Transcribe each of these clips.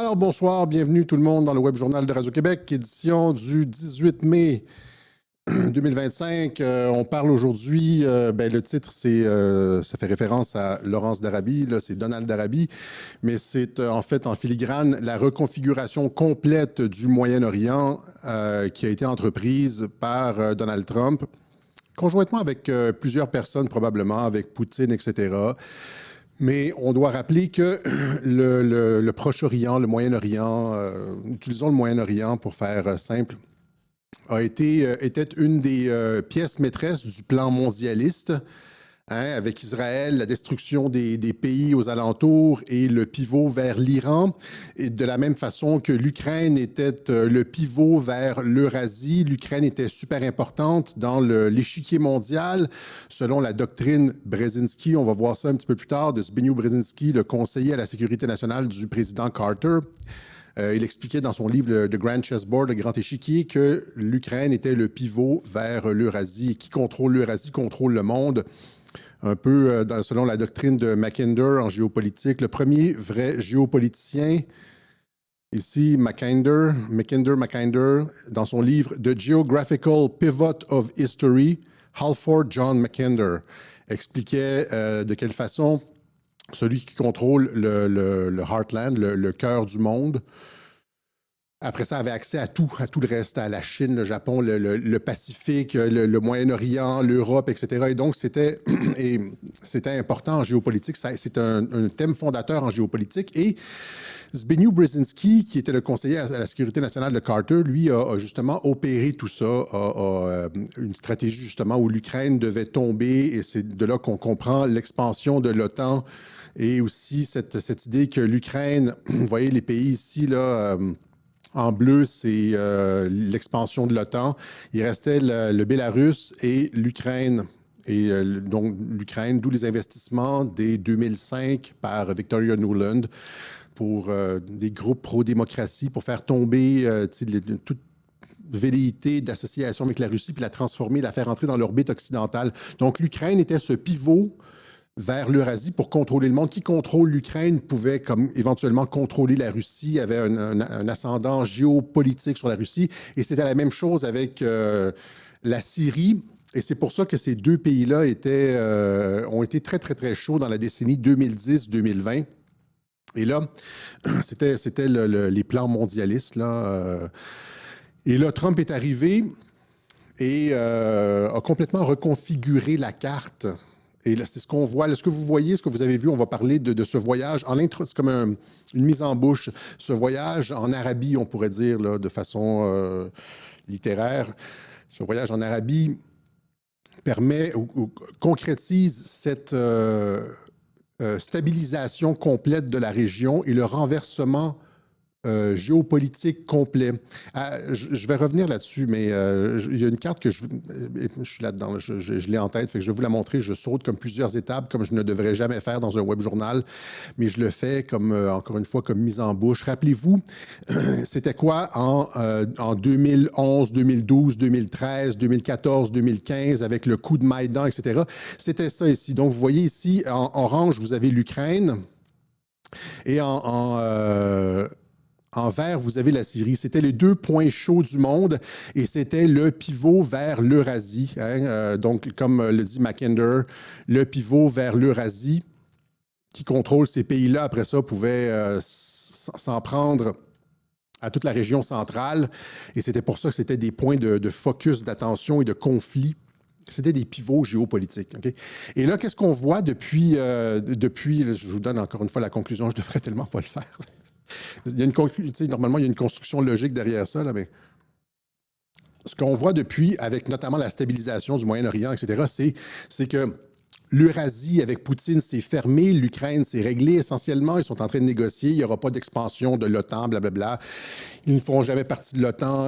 Alors bonsoir, bienvenue tout le monde dans le Web Journal de Radio-Québec, édition du 18 mai 2025. On parle aujourd'hui, le titre, ça fait référence à Laurence d'Arabie, là c'est Donald d'Arabie, mais c'est en fait en filigrane la reconfiguration complète du Moyen-Orient qui a été entreprise par Donald Trump, conjointement avec plusieurs personnes probablement, avec Poutine, etc. Mais on doit rappeler que le Proche-Orient, le Moyen-Orient, utilisons le Moyen-Orient pour faire simple, était une des pièces maîtresses du plan mondialiste, avec Israël, la destruction des pays aux alentours et le pivot vers l'Iran. Et de la même façon que l'Ukraine était le pivot vers l'Eurasie, l'Ukraine était super importante dans l'échiquier mondial, selon la doctrine Brzezinski. On va voir ça un petit peu plus tard, de Zbigniew Brzezinski, le conseiller à la sécurité nationale du président Carter. Il expliquait dans son livre The Grand Chessboard, le grand échiquier, que l'Ukraine était le pivot vers l'Eurasie. Qui contrôle l'Eurasie contrôle le monde. Un peu selon la doctrine de Mackinder en géopolitique. Le premier vrai géopoliticien, ici Mackinder, dans son livre The Geographical Pivot of History, Halford John Mackinder, expliquait de quelle façon celui qui contrôle le heartland, le cœur du monde, après ça, avait accès à tout le reste, à la Chine, le Japon, le Pacifique, le Moyen-Orient, l'Europe, etc. Et donc, c'était important en géopolitique. C'est un thème fondateur en géopolitique. Et Zbigniew Brzezinski, qui était le conseiller à la sécurité nationale de Carter, lui a justement opéré tout ça, une stratégie justement où l'Ukraine devait tomber. Et c'est de là qu'on comprend l'expansion de l'OTAN et aussi cette idée que l'Ukraine, vous voyez les pays ici, là... En bleu, c'est l'expansion de l'OTAN. Il restait le Bélarus et l'Ukraine. Et donc, l'Ukraine, d'où les investissements dès 2005 par Victoria Nuland pour des groupes pro-démocratie, pour faire tomber toute velléité d'association avec la Russie, puis la transformer, la faire entrer dans l'orbite occidentale. Donc, l'Ukraine était ce pivot vers l'Eurasie pour contrôler le monde. Qui contrôle l'Ukraine pouvait comme éventuellement contrôler la Russie, avait un ascendant géopolitique sur la Russie. Et c'était la même chose avec la Syrie. Et c'est pour ça que ces deux pays-là ont été très, très, très chauds dans la décennie 2010-2020. Et là, c'était les plans mondialistes, là. Et là, Trump est arrivé et a complètement reconfiguré la carte. Et là, c'est ce qu'on voit. Là, ce que vous voyez, ce que vous avez vu, on va parler de ce voyage. En intro, c'est comme une mise en bouche. Ce voyage en Arabie, on pourrait dire, là, de façon littéraire. Ce voyage en Arabie permet ou concrétise cette stabilisation complète de la région et le renversement géopolitique complet. Je vais revenir là-dessus, mais il y a une carte que je suis là-dedans, je l'ai en tête, fait que je vais vous la montrer. Je saute comme plusieurs étapes, comme je ne devrais jamais faire dans un web journal, mais je le fais comme, encore une fois, comme mise en bouche. Rappelez-vous, c'était quoi en 2011, 2012, 2013, 2014, 2015, avec le coup de Maïdan, etc. C'était ça ici. Donc, vous voyez ici, en orange, vous avez l'Ukraine, et en vert, vous avez la Syrie. C'était les deux points chauds du monde et c'était le pivot vers l'Eurasie. Donc, comme le dit Mackinder, le pivot vers l'Eurasie qui contrôle ces pays-là, après ça, pouvait s'en prendre à toute la région centrale. Et c'était pour ça que c'était des points de focus, d'attention et de conflit. C'était des pivots géopolitiques. Okay? Et là, qu'est-ce qu'on voit depuis, je vous donne encore une fois la conclusion, je devrais tellement pas le faire. Il y a normalement, il y a une construction logique derrière ça, là, mais ce qu'on voit depuis, avec notamment la stabilisation du Moyen-Orient, etc., c'est que l'Eurasie, avec Poutine, s'est fermée. L'Ukraine s'est réglée essentiellement. Ils sont en train de négocier. Il n'y aura pas d'expansion de l'OTAN, blablabla. Ils ne feront jamais partie de l'OTAN.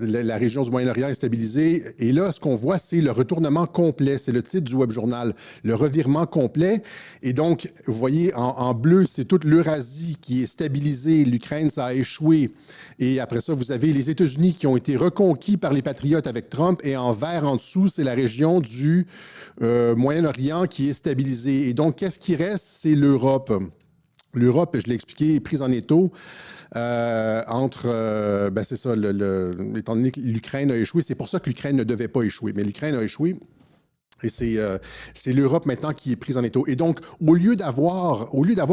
La région du Moyen-Orient est stabilisée. Et là, ce qu'on voit, c'est le retournement complet. C'est le titre du web journal. Le revirement complet. Et donc, vous voyez, en bleu, c'est toute l'Eurasie qui est stabilisée. L'Ukraine, ça a échoué. Et après ça, vous avez les États-Unis qui ont été reconquis par les patriotes avec Trump. Et en vert, en dessous, c'est la région du Moyen-Orient qui est stabilisée. Et donc, qu'est-ce qui reste? C'est l'Europe. L'Europe, je l'ai expliqué, est prise en étau entre, c'est ça, étant donné que l'Ukraine a échoué, c'est pour ça que l'Ukraine ne devait pas échouer, mais l'Ukraine a échoué. Et c'est l'Europe maintenant qui est prise en étau. Et donc, au lieu d'avoir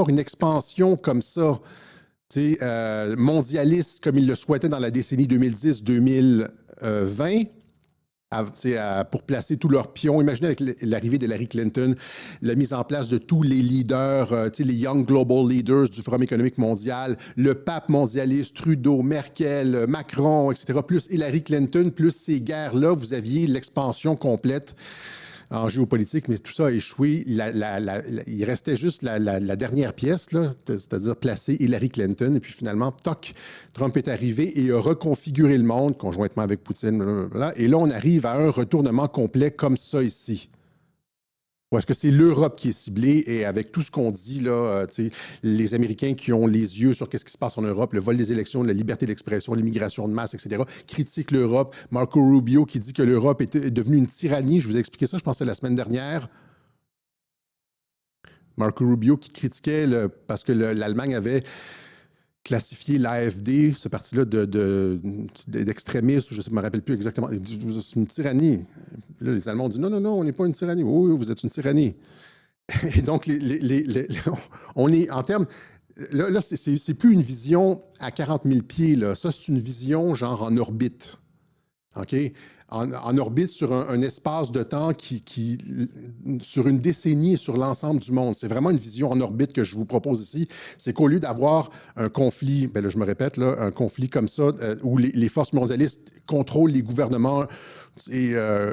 une expansion comme ça, mondialiste comme ils le souhaitaient dans la décennie 2010-2020, pour placer tous leurs pions. Imaginez avec l'arrivée d'Hillary Clinton, la mise en place de tous les leaders, les Young Global Leaders du Forum économique mondial, le pape mondialiste, Trudeau, Merkel, Macron, etc., plus Hillary Clinton, plus ces guerres-là, vous aviez l'expansion complète en géopolitique, mais tout ça a échoué. Il restait juste la dernière pièce, là, c'est-à-dire placer Hillary Clinton. Et puis finalement, toc, Trump est arrivé et a reconfiguré le monde conjointement avec Poutine. Blablabla. Et là, on arrive à un retournement complet comme ça ici. Ou est-ce que c'est l'Europe qui est ciblée et avec tout ce qu'on dit, là, les Américains qui ont les yeux sur ce qui se passe en Europe, le vol des élections, la liberté d'expression, l'immigration de masse, etc., critiquent l'Europe. Marco Rubio qui dit que l'Europe est devenue une tyrannie. Je vous ai expliqué ça, je pense que c'était la semaine dernière. Marco Rubio qui critiquait parce que l'Allemagne avait classifié l'AfD, ce parti-là, d'extrémistes, je ne me rappelle plus exactement. C'est une tyrannie. Là, les Allemands ont dit non, on n'est pas une tyrannie. Oui, vous êtes une tyrannie. Et donc, on est en termes. Là, c'est plus une vision à 40 000 pieds. Là. Ça, c'est une vision genre en orbite. OK? En orbite sur un espace de temps sur une décennie et sur l'ensemble du monde. C'est vraiment une vision en orbite que je vous propose ici. C'est qu'au lieu d'avoir un conflit, là, je me répète, là, un conflit comme ça, où les forces mondialistes contrôlent les gouvernements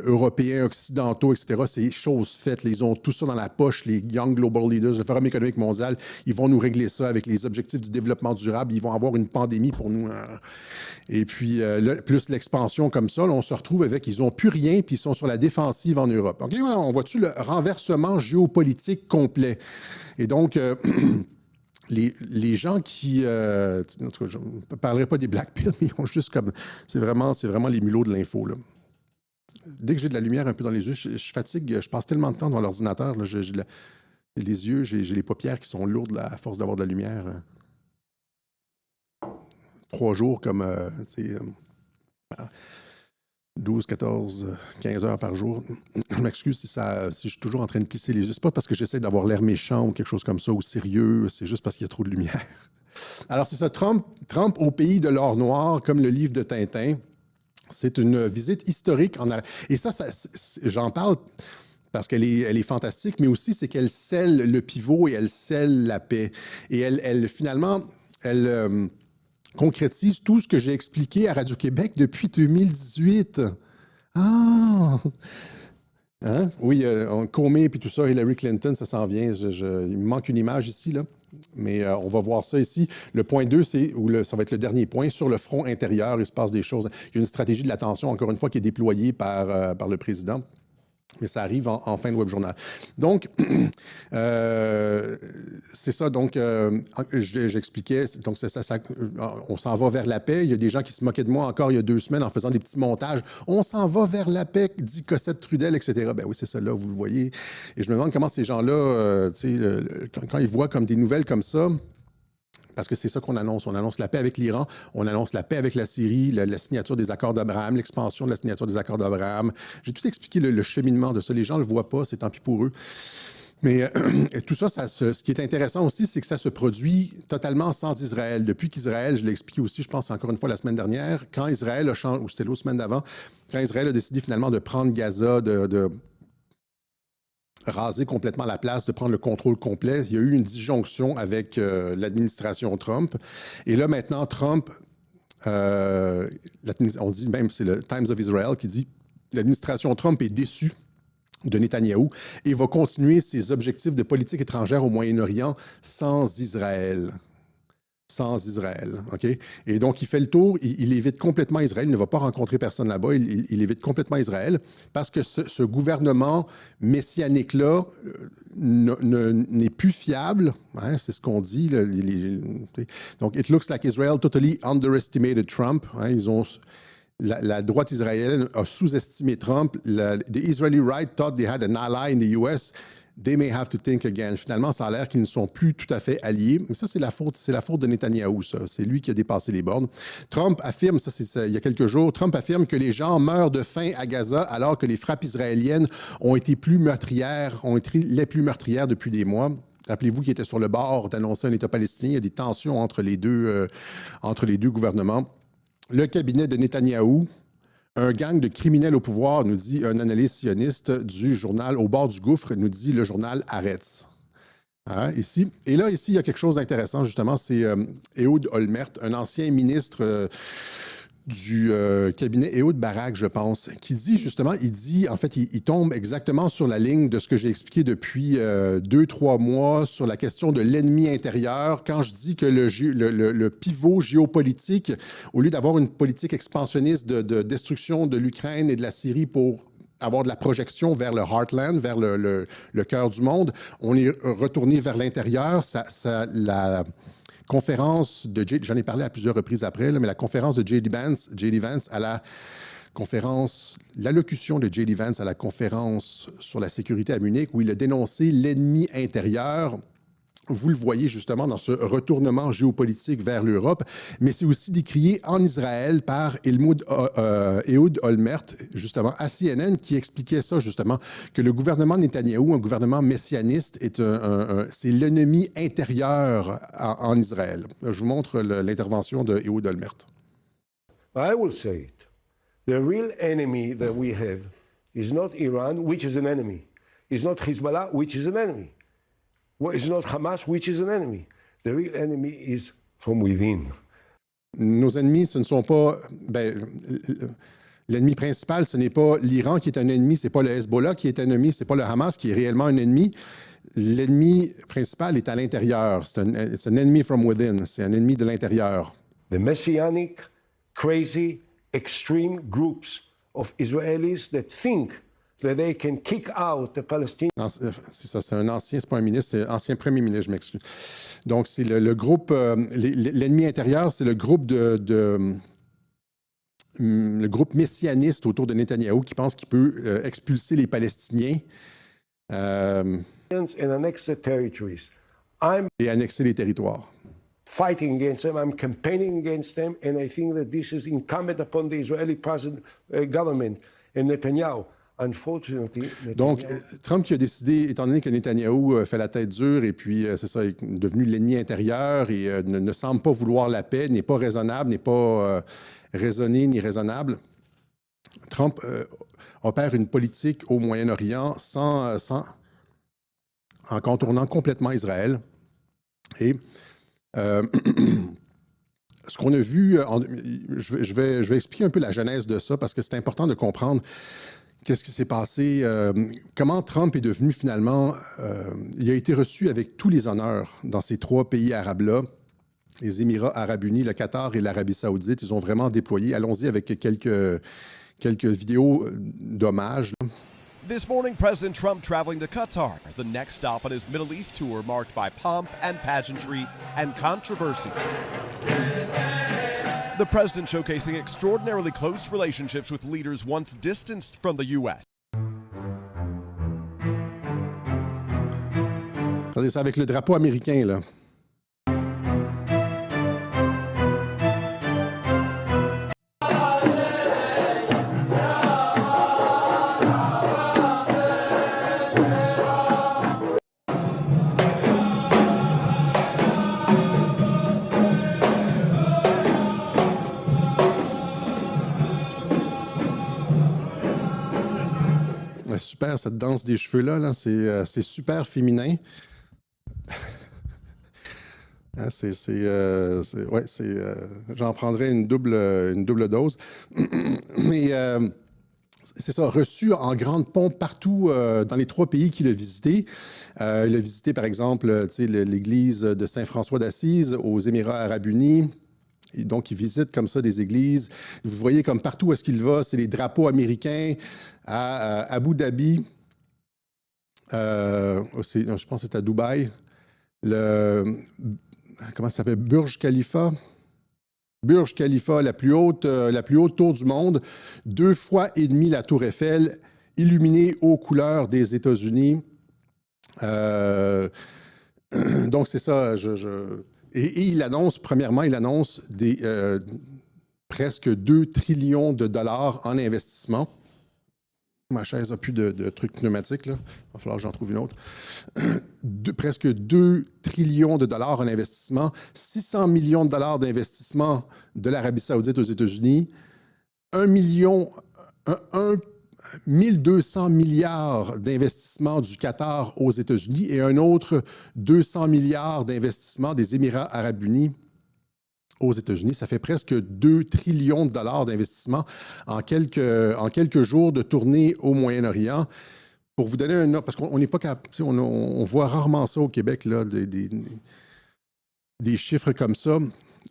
européens, occidentaux, etc., c'est chose faite. Ils ont tout ça dans la poche, les Young Global Leaders, le Forum économique mondial. Ils vont nous régler ça avec les objectifs du développement durable. Ils vont avoir une pandémie pour nous. Et puis, plus l'expansion comme ça, là, on se retrouve avec, ils n'ont plus rien, puis ils sont sur la défensive en Europe. OK, voilà, on voit-tu le renversement géopolitique complet? Et donc, les gens qui... en tout cas, je ne parlerai pas des Black Pills, mais ils ont juste comme... C'est vraiment les mulots de l'info, là. Dès que j'ai de la lumière un peu dans les yeux, je fatigue, je passe tellement de temps devant l'ordinateur, j'ai les yeux, j'ai les paupières qui sont lourdes là, à force d'avoir de la lumière. 3 jours comme 12, 14, 15 heures par jour. Je m'excuse si je suis toujours en train de plisser les yeux. C'est pas parce que j'essaie d'avoir l'air méchant ou quelque chose comme ça, ou sérieux, c'est juste parce qu'il y a trop de lumière. Alors c'est ça, Trump au pays de l'or noir, comme le livre de Tintin. C'est une visite historique. Et ça j'en parle parce qu'elle est fantastique, mais aussi c'est qu'elle scelle le pivot et elle scelle la paix. Et elle finalement, concrétise tout ce que j'ai expliqué à Radio-Québec depuis 2018. Ah! Hein? Oui, Comey et tout ça, Hillary Clinton, ça s'en vient. Il me manque une image ici, là. Mais on va voir ça ici. Le point 2, ça va être le dernier point. Sur le front intérieur, il se passe des choses. Il y a une stratégie de l'attention, encore une fois, qui est déployée par le président. Mais ça arrive en fin de web journal. Donc, c'est ça. Donc, j'expliquais. Donc, on s'en va vers la paix. Il y a des gens qui se moquaient de moi encore il y a 2 semaines en faisant des petits montages. On s'en va vers la paix, dit Cossette Trudel, etc. Ben oui, c'est ça, là, vous le voyez. Et je me demande comment ces gens-là, quand ils voient comme des nouvelles comme ça, parce que c'est ça qu'on annonce. On annonce la paix avec l'Iran, on annonce la paix avec la Syrie, la signature des accords d'Abraham, l'expansion de la signature des accords d'Abraham. J'ai tout expliqué le cheminement de ça. Les gens ne le voient pas, c'est tant pis pour eux. Mais tout ça, ce qui est intéressant aussi, c'est que ça se produit totalement sans Israël. Depuis qu'Israël, je l'ai expliqué aussi, je pense encore une fois la semaine dernière, quand Israël a changé, ou c'était l'autre semaine d'avant, quand Israël a décidé finalement de prendre Gaza, de raser complètement la place, de prendre le contrôle complet. Il y a eu une disjonction avec l'administration Trump. Et là, maintenant, Trump, on dit même, c'est le Times of Israel qui dit l'administration Trump est déçue de Netanyahou et va continuer ses objectifs de politique étrangère au Moyen-Orient sans Israël. Sans Israël, OK? Et donc, il fait le tour, il évite complètement Israël, il ne va pas rencontrer personne là-bas, il évite complètement Israël parce que ce gouvernement messianique-là n'est plus fiable, hein, c'est ce qu'on dit. Donc, it looks like Israel totally underestimated Trump. Hein, la droite israélienne a sous-estimé Trump. The Israeli right thought they had an ally in the US. They may have to think again. Finalement, ça a l'air qu'ils ne sont plus tout à fait alliés. Mais ça, c'est la faute de Netanyahou, ça. C'est lui qui a dépassé les bornes. Trump affirme, il y a quelques jours, Trump affirme que les gens meurent de faim à Gaza alors que les frappes israéliennes ont été les plus meurtrières depuis des mois. Rappelez-vous qu'il était sur le bord d'annoncer un État palestinien. Il y a des tensions entre les deux gouvernements. Le cabinet de Netanyahou, un gang de criminels au pouvoir, nous dit un analyste sioniste du journal Au bord du gouffre, nous dit le journal Haaretz. Hein, ici. Et là, ici, il y a quelque chose d'intéressant, justement, c'est Ehud Olmert, un ancien ministre du cabinet Ehud Barak, je pense, qui dit justement, il tombe exactement sur la ligne de ce que j'ai expliqué depuis 2-3 mois sur la question de l'ennemi intérieur. Quand je dis que le pivot géopolitique, au lieu d'avoir une politique expansionniste de destruction de l'Ukraine et de la Syrie pour avoir de la projection vers le heartland, vers le cœur du monde, on est retourné vers l'intérieur. La conférence de j'en ai parlé à plusieurs reprises après, là, mais la conférence de J.D. Vance à l'allocution de J.D. Vance à la conférence sur la sécurité à Munich, où il a dénoncé l'ennemi intérieur. Vous le voyez justement dans ce retournement géopolitique vers l'Europe, mais c'est aussi décrié en Israël par Ehud Olmert, justement à CNN, qui expliquait ça justement, que le gouvernement Netanyahou, un gouvernement messianiste, c'est l'ennemi intérieur en Israël. Je vous montre l'intervention de Ehud Olmert. I will say it. The real enemy that we have is not Iran, which is an enemy. It's not Hezbollah, which is an enemy. It's not Hamas, which is an enemy. The real enemy is from within. Nos ennemis, ce ne sont pas... l'ennemi principal, ce n'est pas l'Iran qui est un ennemi, ce n'est pas le Hezbollah qui est un ennemi, ce n'est pas le Hamas qui est réellement un ennemi. L'ennemi principal est à l'intérieur. C'est un enemy from within. C'est un ennemi de l'intérieur. The messianic, crazy, extreme groups of Israelis that think that they can kick out the Palestinians. C'est ça, c'est pas un ministre, c'est un ancien premier ministre, je m'excuse. Donc, c'est le groupe, l'ennemi intérieur, c'est le groupe le groupe messianiste autour de Netanyahou qui pense qu'il peut expulser les Palestiniens And annex the territories. Et annexer les territoires. Fighting against them, I'm campaigning against them, and I think that this is incumbent upon the Israeli government and Netanyahu. Donc, Trump qui a décidé, étant donné que Netanyahou fait la tête dure et puis c'est ça, est devenu l'ennemi intérieur et ne semble pas vouloir la paix, n'est pas raisonnable, n'est pas raisonné ni raisonnable, Trump opère une politique au Moyen-Orient en contournant complètement Israël. Et ce qu'on a vu, je vais expliquer un peu la genèse de ça parce que c'est important de comprendre qu'est-ce qui s'est passé, comment Trump est devenu finalement, il a été reçu avec tous les honneurs dans ces 3 pays arabes-là, les Émirats arabes unis, le Qatar et l'Arabie saoudite. Ils ont vraiment déployé. Allons-y avec quelques vidéos d'hommage. This morning, President Trump traveling to Qatar, the next stop on his Middle East tour marked by pomp and pageantry and controversy. The president showcasing extraordinarily close relationships with leaders once distanced from the U.S. Regardez ça avec le drapeau américain, là. Super, cette danse des cheveux-là, là, c'est super féminin. J'en prendrais une double dose. Mais c'est ça, reçu en grande pompe partout dans les 3 pays qu'il a visités. Il a visité, par exemple, l'église de Saint-François d'Assise aux Émirats arabes unis. Et donc, il visite comme ça des églises. Vous voyez comme partout où est-ce qu'il va, c'est les drapeaux américains. À Abu Dhabi, je pense que c'est à Dubaï, comment ça s'appelle? Burj Khalifa. Burj Khalifa, la plus haute tour du monde, 2 fois et demi la tour Eiffel, illuminée aux couleurs des États-Unis. Euh, donc, c'est ça. Et il annonce, premièrement, presque 2 trillions de dollars en investissement. Ma chaise n'a plus de trucs pneumatiques, là. Il va falloir que j'en trouve une autre. Presque 2 trillions de dollars en investissement, 600 millions de dollars d'investissement de l'Arabie Saoudite aux États-Unis, 1200 milliards d'investissements du Qatar aux États-Unis et un autre 200 milliards d'investissements des Émirats arabes unis aux États-Unis. Ça fait presque 2 trillions de dollars d'investissement en quelques jours de tournée au Moyen-Orient. Pour vous donner un ordre, parce qu'on n'est pas capable, on voit rarement ça au Québec, là, des chiffres comme ça.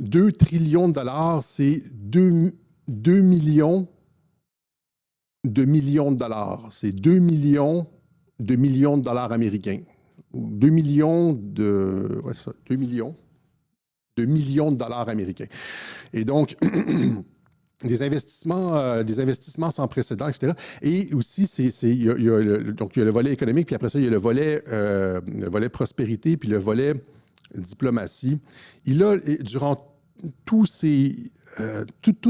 2 trillions de dollars, c'est 2 millions de millions de dollars. C'est 2 millions de dollars américains. 2 millions de... Ouais, ça, 2 millions de dollars américains. Et donc, des investissements sans précédent, etc. Et aussi, il y a le volet économique, puis après ça, il y a le volet prospérité, puis le volet diplomatie. Durant toutes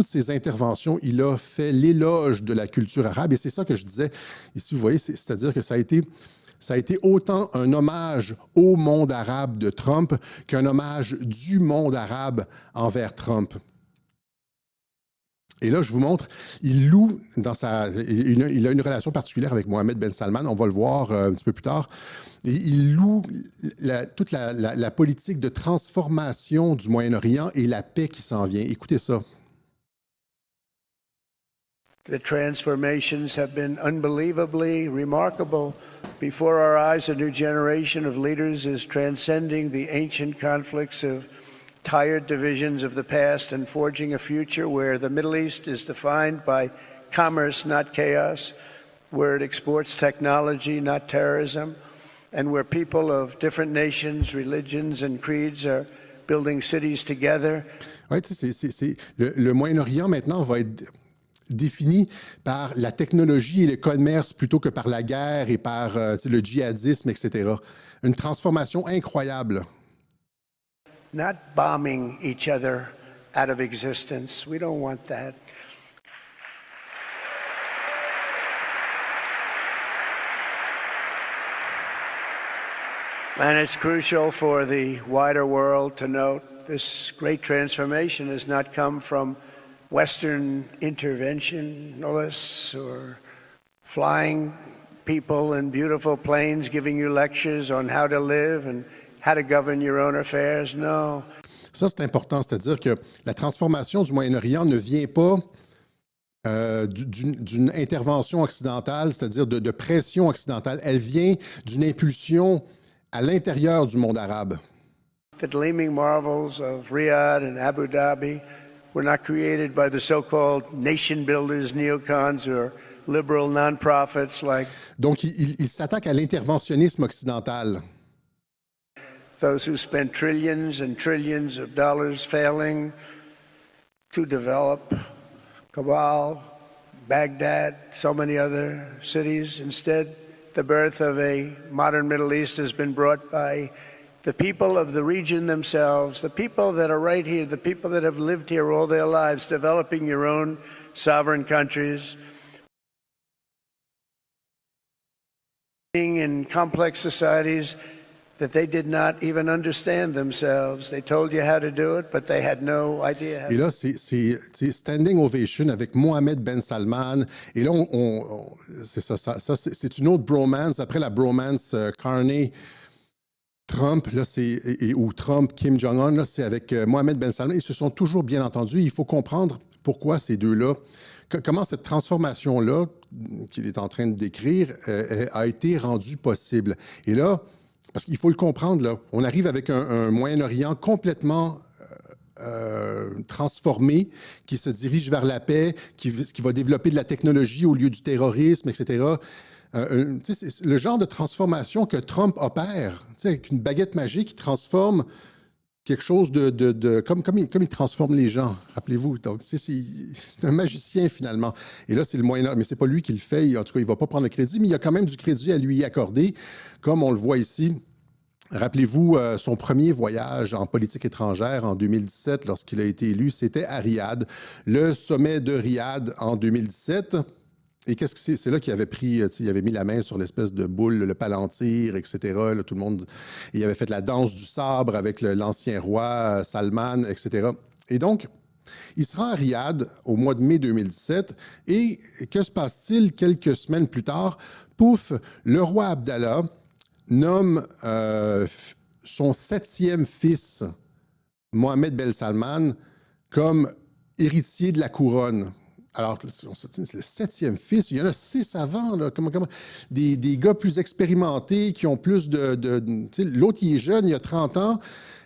ces interventions, il a fait l'éloge de la culture arabe. Et c'est ça que je disais ici, vous voyez, c'est-à-dire que ça a été autant un hommage au monde arabe de Trump qu'un hommage du monde arabe envers Trump. Et là, je vous montre, il a une relation particulière avec Mohamed Ben Salman, on va le voir un petit peu plus tard. Et il loue toute la politique de transformation du Moyen-Orient et la paix qui s'en vient. Écoutez ça. The transformations have been unbelievably remarkable. Before our eyes, a new generation of leaders is transcending the ancient conflicts of tired divisions of the past and forging a future where the Middle East is defined by commerce, not chaos, where it exports technology, not terrorism, and where people of different nations, religions, and creeds are building cities together. Oui, le Moyen-Orient maintenant va être défini par la technologie et le commerce plutôt que par la guerre et par le djihadisme, etc. Une transformation incroyable. Not bombing each other out of existence. We don't want that. And it's crucial for the wider world to note this great transformation has not come from Western interventionists or flying people in beautiful planes giving you lectures on how to live and how to govern your own affairs. No. Ça, c'est important, c'est-à-dire que la transformation du Moyen-Orient ne vient pas d'une intervention occidentale, c'est-à-dire de pression occidentale. Elle vient d'une impulsion à l'intérieur du monde arabe. The gleaming marvels of Riyadh and Abu Dhabi were not created by the so-called nation builders, neocons, or liberal non-profits like... Donc, il s'attaque à l'interventionnisme occidental. Those who spent trillions and trillions of dollars failing to develop Kabul, Baghdad, so many other cities. Instead, the birth of a modern Middle East has been brought by the people of the region themselves, the people that are right here, the people that have lived here all their lives, developing your own sovereign countries, in complex societies that they did not even understand themselves. They told you how to do it, but they had no idea how. Et là, c'est standing ovation avec Mohamed Ben Salman. Et là, c'est ça, c'est une autre bromance. Après la bromance Carney Trump, là, ou Trump, Kim Jong-un, là, c'est avec Mohamed Ben Salman. Ils se sont toujours bien entendus. Il faut comprendre pourquoi ces deux-là, comment cette transformation-là, qu'il est en train de décrire, a été rendue possible. Et là, parce qu'il faut le comprendre, là, on arrive avec un Moyen-Orient complètement transformé, qui se dirige vers la paix, qui va développer de la technologie au lieu du terrorisme, etc. C'est le genre de transformation que Trump opère, avec une baguette magique qui transforme quelque chose comme il transforme les gens, rappelez-vous. Donc, c'est un magicien, finalement. Et là, c'est le Moyen-Âge. Mais c'est pas lui qui le fait. En tout cas, il ne va pas prendre le crédit, mais il y a quand même du crédit à lui accorder, comme on le voit ici. Rappelez-vous, son premier voyage en politique étrangère en 2017, lorsqu'il a été élu, c'était à Riyad, le sommet de Riyad en 2017. Et qu'est-ce que c'est? C'est là qu'il avait pris, il avait mis la main sur l'espèce de boule, le palantir, etc. Là, tout le monde, il avait fait la danse du sabre avec l'ancien roi Salman, etc. Et donc, il se rend à Riyad au mois de mai 2017. Et que se passe-t-il quelques semaines plus tard? Pouf, le roi Abdallah nomme son 7e fils, Mohammed Ben Salman, comme héritier de la couronne. Alors, c'est le 7e fils. Il y en a 6 avant, là. Des gars plus expérimentés qui ont plus l'autre, il est jeune, il a 30 ans,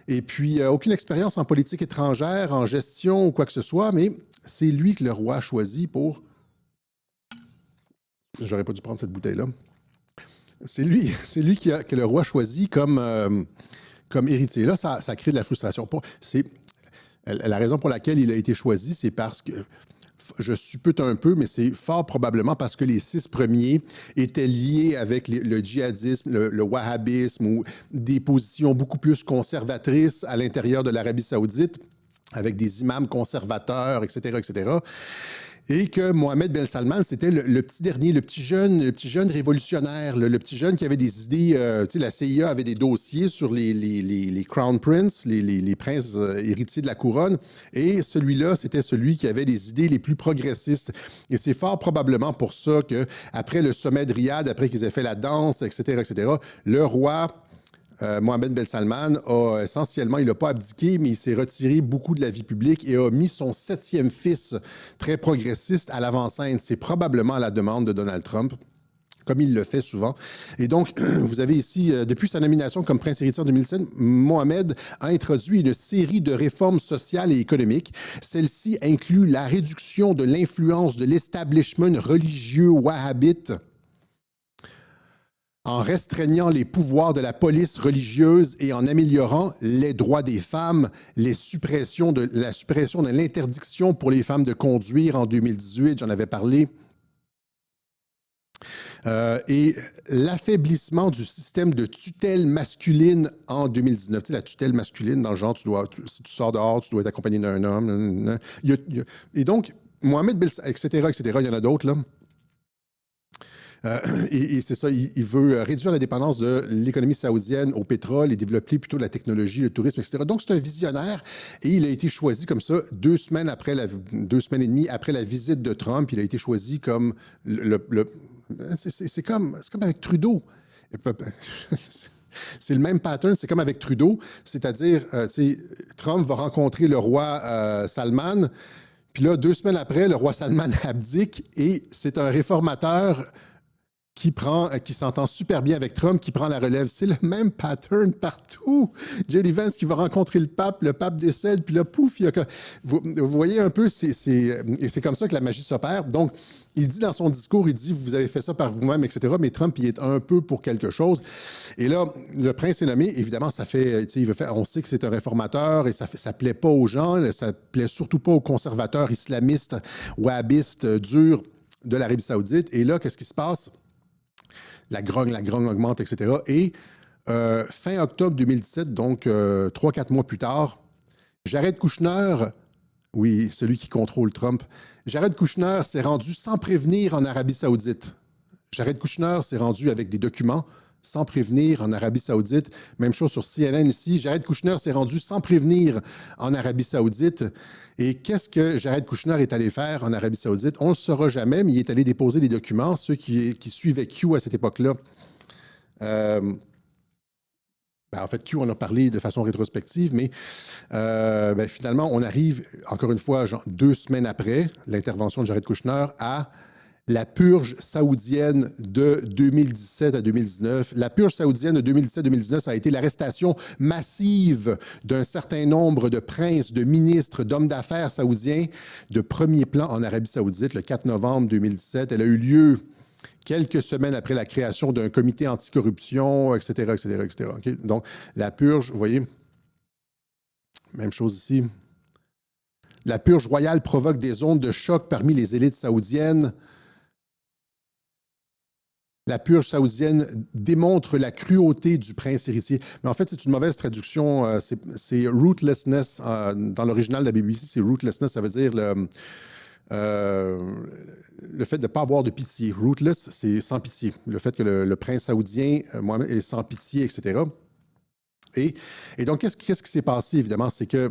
et puis aucune expérience en politique étrangère, en gestion ou quoi que ce soit, mais c'est lui que le roi a choisi pour... J'aurais pas dû prendre cette bouteille-là. C'est lui que le roi choisit comme héritier. Là, ça crée de la frustration. La raison pour laquelle il a été choisi, c'est parce que... Je suppute un peu, mais c'est fort probablement parce que les 6 premiers étaient liés avec le djihadisme, le wahhabisme ou des positions beaucoup plus conservatrices à l'intérieur de l'Arabie saoudite, avec des imams conservateurs, etc., etc. Et que Mohammed Ben Salman, c'était le petit dernier, le petit jeune révolutionnaire, le petit jeune qui avait des idées. La CIA avait des dossiers sur les Crown Prince, les princes héritiers de la couronne. Et celui-là, c'était celui qui avait les idées les plus progressistes. Et c'est fort probablement pour ça qu'après le sommet de Riyad, après qu'ils aient fait la danse, etc., le roi... Mohammed Ben Salman a essentiellement, il n'a pas abdiqué, mais il s'est retiré beaucoup de la vie publique et a mis son 7e fils, très progressiste, à l'avant-scène. C'est probablement à la demande de Donald Trump, comme il le fait souvent. Et donc, vous avez ici, depuis sa nomination comme prince héritier en 2007, Mohammed a introduit une série de réformes sociales et économiques. Celle-ci inclut la réduction de l'influence de l'establishment religieux wahhabite, en restreignant les pouvoirs de la police religieuse et en améliorant les droits des femmes, la suppression de l'interdiction pour les femmes de conduire en 2018, j'en avais parlé, et l'affaiblissement du système de tutelle masculine en 2019. Tu sais, la tutelle masculine, dans le genre, si tu sors dehors, tu dois être accompagné d'un homme. Et donc, Mohamed Ben, etc., il y en a d'autres, là. Et c'est ça, il veut réduire la dépendance de l'économie saoudienne au pétrole et développer plutôt la technologie, le tourisme, etc. Donc, c'est un visionnaire et il a été choisi comme ça 2 semaines et demie après la visite de Trump. Il a été choisi comme c'est comme avec Trudeau. C'est le même pattern, c'est comme avec Trudeau, c'est-à-dire, Trump va rencontrer le roi Salman, puis là, 2 semaines après, le roi Salman abdique et c'est un réformateur qui s'entend super bien avec Trump, qui prend la relève. C'est le même pattern partout. J.D. Vance qui va rencontrer le pape décède, puis là, pouf, vous voyez un peu, et c'est comme ça que la magie s'opère. Donc, il dit dans son discours, il dit, vous avez fait ça par vous-même, etc., mais Trump, il est un peu pour quelque chose. Et là, le prince est nommé, évidemment, on sait que c'est un réformateur, et ça plaît pas aux gens, ça plaît surtout pas aux conservateurs islamistes, wahhabistes, durs de l'Arabie saoudite. Et là, qu'est-ce qui se passe? La grogne augmente, etc. Et fin octobre 2017, donc 3-4 mois plus tard, Jared Kushner, oui, celui qui contrôle Trump, Jared Kushner s'est rendu sans prévenir en Arabie saoudite. Jared Kushner s'est rendu avec des documents sans prévenir en Arabie saoudite. Même chose sur CNN ici. Jared Kushner s'est rendu sans prévenir en Arabie saoudite. Et qu'est-ce que Jared Kushner est allé faire en Arabie saoudite? On ne le saura jamais, mais il est allé déposer des documents. Ceux qui suivaient Q à cette époque-là, en fait, Q en a parlé de façon rétrospective, mais finalement, on arrive, encore une fois, 2 semaines après l'intervention de Jared Kushner, à la purge saoudienne de 2017 à 2019. La purge saoudienne de 2017-2019, ça a été l'arrestation massive d'un certain nombre de princes, de ministres, d'hommes d'affaires saoudiens de premier plan en Arabie saoudite, le 4 novembre 2017. Elle a eu lieu quelques semaines après la création d'un comité anticorruption, etc., etc., etc. Okay? Donc, la purge, vous voyez, Même chose ici. La purge royale provoque des ondes de choc parmi les élites saoudiennes. La purge saoudienne démontre la cruauté du prince héritier. Mais en fait, c'est une mauvaise traduction. C'est rootlessness. Dans l'original de la BBC, c'est rootlessness. Ça veut dire le fait de ne pas avoir de pitié. Rootless, c'est sans pitié. Le fait que le prince saoudien, Mohammed, est sans pitié, etc. Et donc, qu'est-ce qui s'est passé, évidemment? C'est qu'un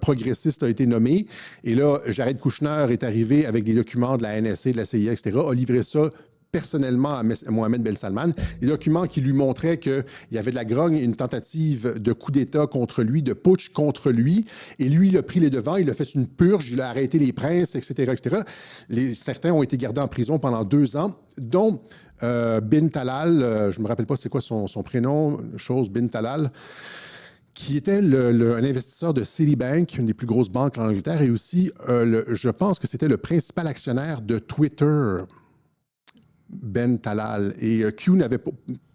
progressiste a été nommé, et là, Jared Kushner est arrivé avec des documents de la NSA, de la CIA, etc., a livré ça personnellement à Mohammed Ben Salman, des documents qui lui montraient qu'il y avait de la grogne, une tentative de coup d'État contre lui, de putsch contre lui, et lui, il a pris les devants, il a fait une purge, il a arrêté les princes, etc., etc. Certains ont été gardés en prison pendant 2 ans, dont Bin Talal, je ne me rappelle pas c'est quoi son prénom, Bin Talal, qui était un investisseur de Citibank, une des plus grosses banques en Angleterre, et aussi, je pense que c'était le principal actionnaire de Twitter, Ben Talal. Et Q avait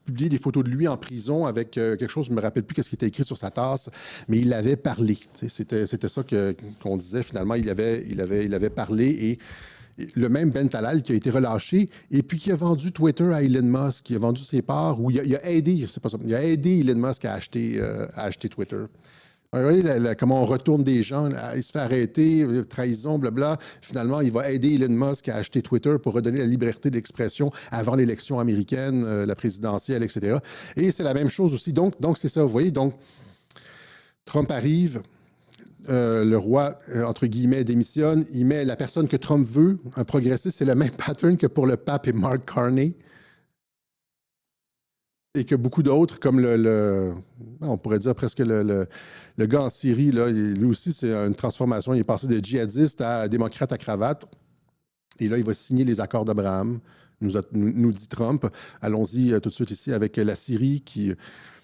publié des photos de lui en prison avec quelque chose, je ne me rappelle plus ce qui était écrit sur sa tasse, mais il avait parlé. C'était ça qu'on disait finalement, il avait parlé, et le même Ben Talal qui a été relâché et puis qui a vendu Twitter à Elon Musk, qui a vendu ses parts, ou il a aidé, c'est pas ça, il a aidé Elon Musk à acheter Twitter. Vous voyez comment on retourne des gens, il se fait arrêter, trahison, blabla. Finalement, il va aider Elon Musk à acheter Twitter pour redonner la liberté d'expression avant l'élection américaine, la présidentielle, etc. Et c'est la même chose aussi. Donc c'est ça, vous voyez. Donc, Trump arrive, le roi, entre guillemets, démissionne, il met la personne que Trump veut, un progressiste, c'est le même pattern que pour le pape et Mark Carney. Et que beaucoup d'autres, comme on pourrait dire presque le gars en Syrie, là, lui aussi, c'est une transformation. Il est passé de djihadiste à démocrate à cravate. Et là, il va signer les accords d'Abraham, nous dit Trump. Allons-y tout de suite ici avec la Syrie qui...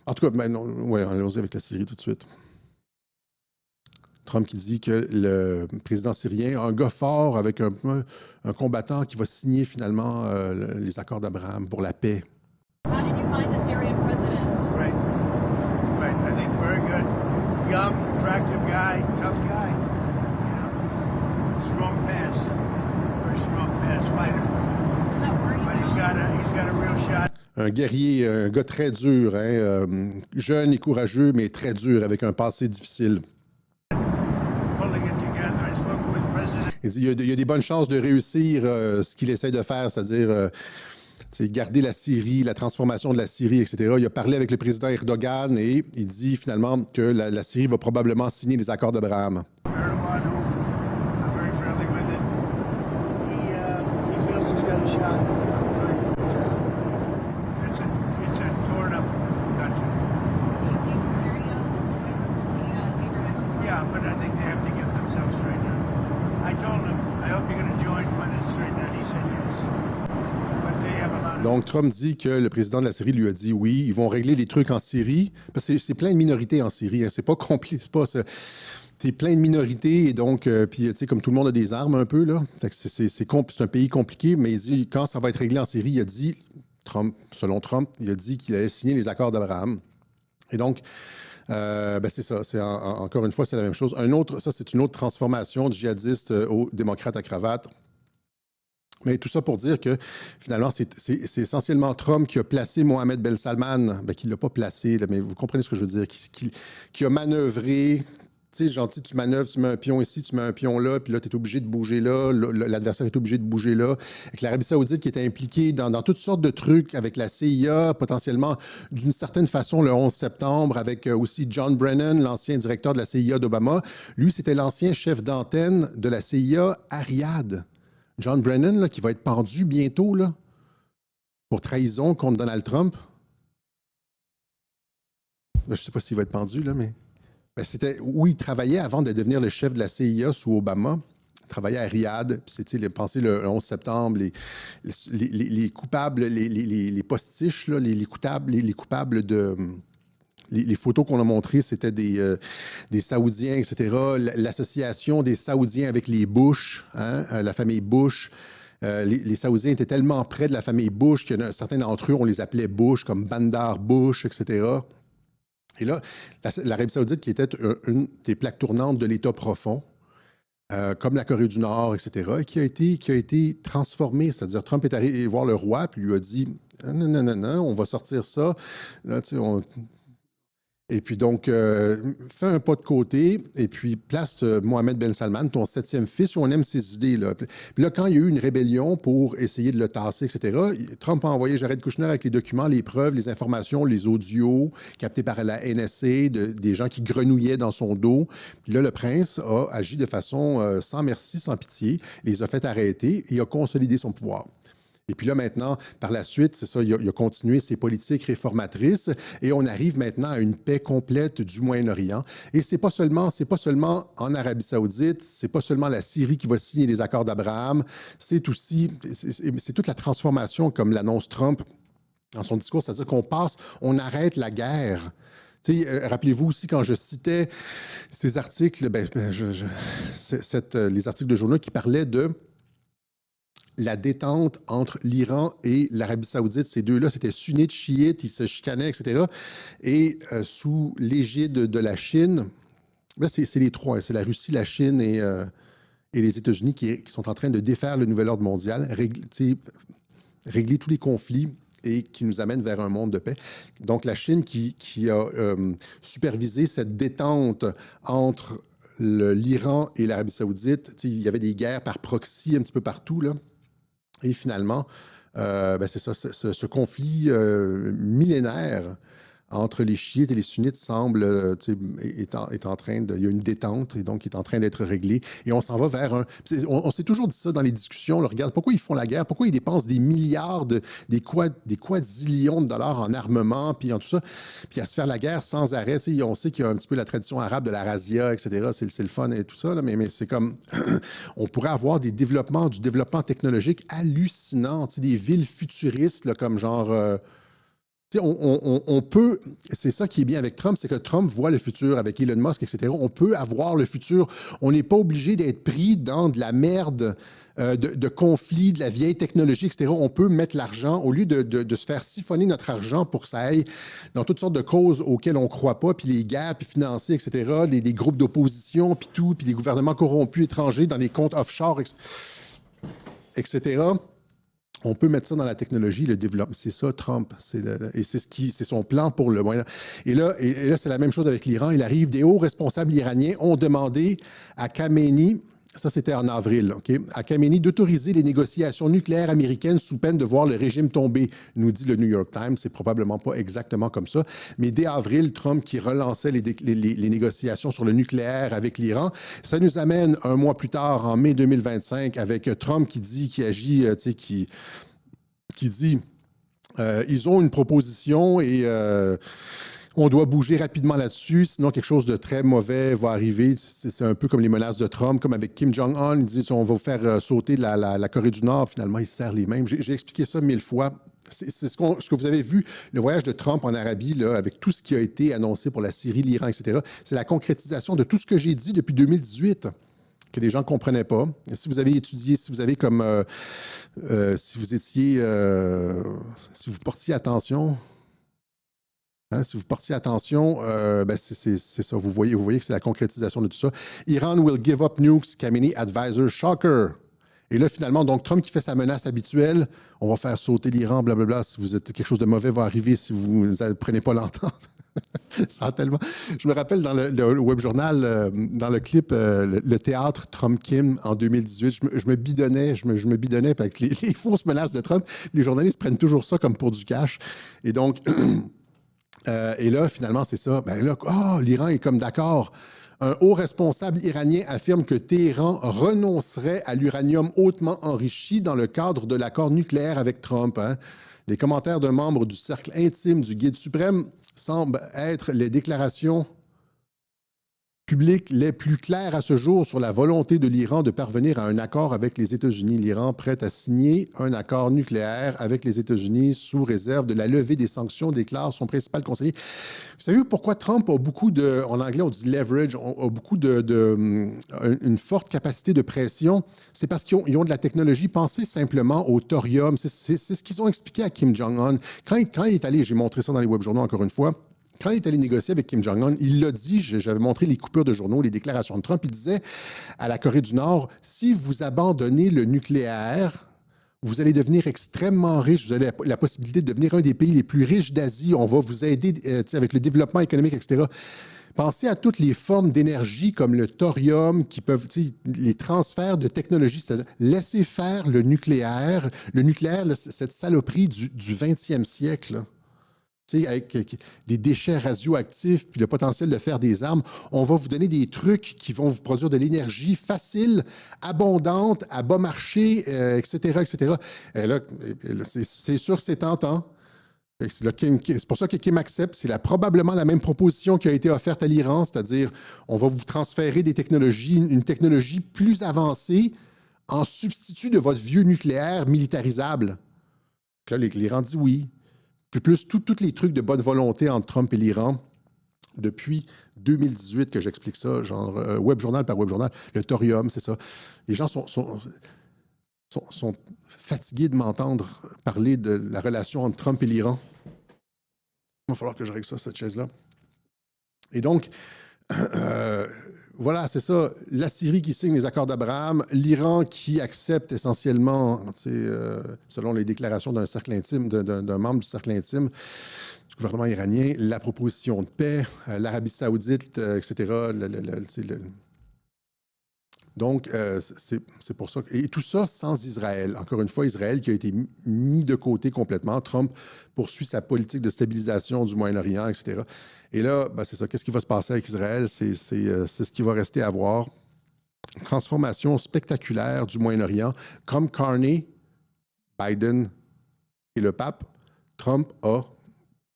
En tout cas, allons-y avec la Syrie tout de suite. Trump qui dit que le président syrien, un gars fort avec un combattant qui va signer finalement les accords d'Abraham pour la paix. How did you find the Syrian president? Right. I think very good. Young, attractive guy, tough guy. You know, strong pass. Very strong pass fighter. Does that worry you? But he's got a real shot. Un guerrier, un gars très dur, hein, jeune et courageux, mais très dur, avec un passé difficile. Pulling it together. I spoke with the president. Il dit, il y a des bonnes chances de réussir ce qu'il essaie de faire, c'est-à-dire garder la Syrie, la transformation de la Syrie, etc. Il a parlé avec le président Erdogan et il dit finalement que la Syrie va probablement signer les accords d'Abraham. Erdogan, who I'm very friendly with him, he feels he's got a shot. It's a torn up country. Do you think Syria will join the Abraham Accords? Yeah, but I think they have to get themselves straightened out. I told him, I hope you're going to join when it's straightened out. He said yes. But they have a lot of... Donc, Trump dit que le président de la Syrie lui a dit oui, ils vont régler les trucs en Syrie, parce que c'est plein de minorités en Syrie, hein, c'est pas compliqué, c'est plein de minorités, et donc, puis, tu sais, comme tout le monde a des armes un peu, là, c'est un pays compliqué, mais il dit, quand ça va être réglé en Syrie, il a dit, selon Trump, il a dit qu'il allait signer les accords d'Abraham. Et donc, c'est ça, encore une fois, c'est la même chose. Ça, c'est une autre transformation du djihadiste au démocrate à cravate. Mais tout ça pour dire que, finalement, c'est essentiellement Trump qui a placé Mohammed Ben Salman, qui ne l'a pas placé, là, mais vous comprenez ce que je veux dire, qui a manœuvré. Tu sais, gentil, tu manœuvres, tu mets un pion ici, tu mets un pion là, puis là, tu es obligé de bouger là, l'adversaire est obligé de bouger là. Avec l'Arabie Saoudite qui était impliquée dans toutes sortes de trucs, avec la CIA, potentiellement, d'une certaine façon, le 11 septembre, avec aussi John Brennan, l'ancien directeur de la CIA d'Obama. Lui, c'était l'ancien chef d'antenne de la CIA à Riyad. John Brennan, là, qui va être pendu bientôt là, pour trahison contre Donald Trump. Je ne sais pas s'il va être pendu, là, mais... c'était où il travaillait avant de devenir le chef de la CIA sous Obama. Il travaillait à Riyad. Puis c'était, pensez, le 11 septembre, les coupables, les postiches, là, les coupables de... Les photos qu'on a montrées, c'était des Saoudiens, etc. L'association des Saoudiens avec les Bush, hein, la famille Bush. Les Saoudiens étaient tellement près de la famille Bush que certains d'entre eux, on les appelait Bush, comme Bandar Bush, etc. Et là, l'Arabie saoudite, qui était une des plaques tournantes de l'État profond, comme la Corée du Nord, etc., et qui a été transformée. C'est-à-dire, Trump est allé voir le roi, puis lui a dit « Non, non, non, non, on va sortir ça. » Là, tu sais, et puis donc, fais un pas de côté et puis place Mohamed Ben Salman, ton 7e fils, on aime ses idées. Là. Puis là, quand il y a eu une rébellion pour essayer de le tasser, etc., Trump a envoyé Jared Kushner avec les documents, les preuves, les informations, les audios captés par la NSA, des gens qui grenouillaient dans son dos. Puis là, le prince a agi de façon sans merci, sans pitié, les a fait arrêter et a consolidé son pouvoir. Et puis là, maintenant, par la suite, c'est ça, il a continué ses politiques réformatrices et on arrive maintenant à une paix complète du Moyen-Orient. Et c'est pas seulement en Arabie saoudite, c'est pas seulement la Syrie qui va signer les accords d'Abraham, c'est aussi, c'est toute la transformation comme l'annonce Trump dans son discours, c'est-à-dire on arrête la guerre. Rappelez-vous aussi, quand je citais ces articles, les articles de journaux qui parlaient de la détente entre l'Iran et l'Arabie saoudite. Ces deux-là, c'était sunnites, chiites, ils se chicanaient, etc. Et sous l'égide de la Chine, là, c'est les trois. C'est la Russie, la Chine et les États-Unis qui sont en train de défaire le nouvel ordre mondial, régler tous les conflits et qui nous amènent vers un monde de paix. Donc, la Chine qui a supervisé cette détente entre l'Iran et l'Arabie saoudite. Il y avait des guerres par proxy un petit peu partout, là. Et finalement, c'est ça, ce conflit millénaire entre les chiites et les sunnites semble est en train de... Il y a une détente et donc il est en train d'être réglé. Et on s'en va vers on s'est toujours dit ça dans les discussions. Là, regarde, pourquoi ils font la guerre? Pourquoi ils dépensent des milliards, des quadrillions de dollars en armement, puis en tout ça, puis à se faire la guerre sans arrêt? On sait qu'il y a un petit peu la tradition arabe de la razzia, etc. C'est le fun et tout ça, là, mais c'est comme... on pourrait avoir du développement technologique hallucinant, des villes futuristes, là, comme genre... on peut, c'est ça qui est bien avec Trump, c'est que Trump voit le futur avec Elon Musk, etc. On peut avoir le futur. On n'est pas obligé d'être pris dans de la merde, de conflits, de la vieille technologie, etc. On peut mettre l'argent, au lieu de se faire siphonner notre argent pour que ça aille dans toutes sortes de causes auxquelles on ne croit pas, puis les guerres, puis financer, etc., les groupes d'opposition, puis tout, puis les gouvernements corrompus étrangers dans les comptes offshore, etc. On peut mettre ça dans la technologie, le développement. C'est ça, Trump. Et c'est son plan pour le moyen. Et là, c'est la même chose avec l'Iran. Il arrive, des hauts responsables iraniens ont demandé à Khamenei, ça c'était en avril, OK, à Khamenei d'autoriser les négociations nucléaires américaines sous peine de voir le régime tomber, nous dit le New York Times. C'est probablement pas exactement comme ça. Mais dès avril, Trump qui relançait les négociations sur le nucléaire avec l'Iran, ça nous amène un mois plus tard, en mai 2025, avec Trump qui dit, qui agit, qui dit ils ont une proposition et on doit bouger rapidement là-dessus, sinon quelque chose de très mauvais va arriver. C'est un peu comme les menaces de Trump, comme avec Kim Jong-un. Il dit on va vous faire sauter la Corée du Nord. Finalement, il se serre les mêmes. J'ai expliqué ça 1000 fois. C'est ce que vous avez vu, le voyage de Trump en Arabie, là, avec tout ce qui a été annoncé pour la Syrie, l'Iran, etc. C'est la concrétisation de tout ce que j'ai dit depuis 2018. Que les gens ne comprenaient pas. Si vous avez étudié, si vous avez comme... si vous étiez... si vous portiez attention... si vous portiez attention, c'est ça. Vous voyez que c'est la concrétisation de tout ça. Iran will give up nukes, Khamenei advisor, shocker. Et là, finalement, donc Trump qui fait sa menace habituelle, on va faire sauter l'Iran, blablabla. Si vous êtes quelque chose de mauvais va arriver si vous ne prenez pas l'entente. Ça a tellement... Je me rappelle dans le web journal, dans le clip, le théâtre Trump-Kim en 2018, je me bidonnais avec les fausses menaces de Trump. Les journalistes prennent toujours ça comme pour du cash. Et donc, et là, finalement, c'est ça. Ben là, l'Iran est comme d'accord. Un haut responsable iranien affirme que Téhéran renoncerait à l'uranium hautement enrichi dans le cadre de l'accord nucléaire avec Trump. Hein. Les commentaires d'un membre du cercle intime du guide suprême semblent être les déclarations publiques les plus claires à ce jour sur la volonté de l'Iran de parvenir à un accord avec les États-Unis. L'Iran prêt à signer un accord nucléaire avec les États-Unis sous réserve de la levée des sanctions, déclare son principal conseiller. Vous savez pourquoi Trump a beaucoup de, en anglais on dit leverage, a beaucoup une forte capacité de pression? C'est parce qu'ils ont de la technologie. Pensez simplement au thorium. C'est ce qu'ils ont expliqué à Kim Jong-un. Quand il est allé, j'ai montré ça dans les web journaux encore une fois, quand il est allé négocier avec Kim Jong-un, il l'a dit, j'avais montré les coupures de journaux, les déclarations de Trump, il disait à la Corée du Nord, si vous abandonnez le nucléaire, vous allez devenir extrêmement riche, vous avez la possibilité de devenir un des pays les plus riches d'Asie, on va vous aider avec le développement économique, etc. Pensez à toutes les formes d'énergie comme le thorium, qui peuvent, les transferts de technologie, c'est-à-dire laisser faire le nucléaire. Le nucléaire, là, cette saloperie du 20e siècle, là. Avec des déchets radioactifs puis le potentiel de faire des armes, on va vous donner des trucs qui vont vous produire de l'énergie facile, abondante, à bas marché, etc., etc. Et là, c'est sûr que c'est tentant. C'est pour ça que Kim accepte. C'est probablement la même proposition qui a été offerte à l'Iran, c'est-à-dire on va vous transférer des technologies, une technologie plus avancée en substitut de votre vieux nucléaire militarisable. Là, l'Iran dit oui. Plus tous les trucs de bonne volonté entre Trump et l'Iran, depuis 2018 que j'explique ça, genre web journal par web journal, le thorium, c'est ça. Les gens sont fatigués de m'entendre parler de la relation entre Trump et l'Iran. Il va falloir que je règle ça, cette chaise-là. Et donc, voilà, c'est ça. La Syrie qui signe les accords d'Abraham, l'Iran qui accepte essentiellement, selon les déclarations d'un cercle intime, d'un membre du cercle intime du gouvernement iranien, la proposition de paix, l'Arabie saoudite, etc. Donc, c'est pour ça. Et tout ça sans Israël. Encore une fois, Israël qui a été mis de côté complètement. Trump poursuit sa politique de stabilisation du Moyen-Orient, etc. Et là, c'est ça. Qu'est-ce qui va se passer avec Israël? C'est ce qui va rester à voir. Transformation spectaculaire du Moyen-Orient. Comme Carney, Biden et le pape, Trump a,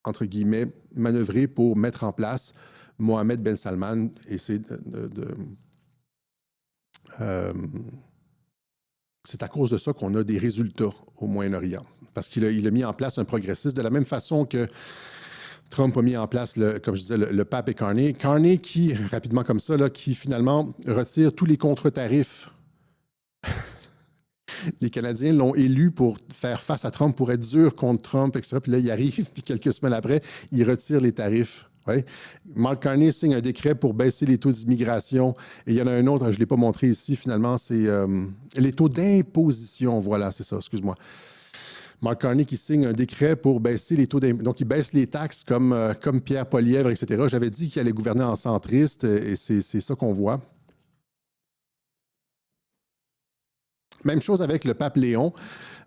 entre guillemets, manœuvré pour mettre en place Mohammed Ben Salman. Et c'est c'est à cause de ça qu'on a des résultats au Moyen-Orient. Parce qu'il a mis en place un progressiste de la même façon que Trump a mis en place, comme je disais, le pape et Carney. Carney qui, rapidement comme ça, là, qui finalement retire tous les contre-tarifs. Les Canadiens l'ont élu pour faire face à Trump, pour être dur contre Trump, etc. Puis là, il arrive, puis quelques semaines après, il retire les tarifs. Ouais. Mark Carney signe un décret pour baisser les taux d'immigration. Et il y en a un autre, je ne l'ai pas montré ici, finalement, c'est les taux d'imposition. Voilà, c'est ça, excuse-moi. Mark Carney qui signe un décret pour baisser les taux d'imposition. Donc, il baisse les taxes comme Pierre Poilievre, etc. J'avais dit qu'il allait gouverner en centriste et c'est ça qu'on voit. Même chose avec le pape Léon.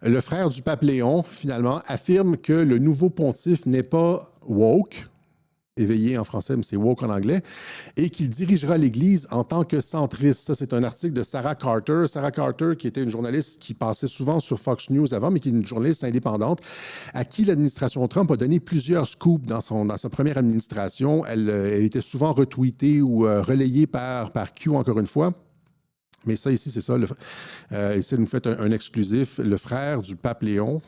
Le frère du pape Léon, finalement, affirme que le nouveau pontife n'est pas woke, éveillé en français, mais c'est woke en anglais, et qu'il dirigera l'Église en tant que centriste. Ça, c'est un article de Sarah Carter. Sarah Carter, qui était une journaliste qui passait souvent sur Fox News avant, mais qui est une journaliste indépendante, à qui l'administration Trump a donné plusieurs scoops dans sa première administration. Elle était souvent retweetée ou relayée par Q, encore une fois. Mais ça, ici, c'est ça. Ici, nous fait un exclusif. Le frère du pape Léon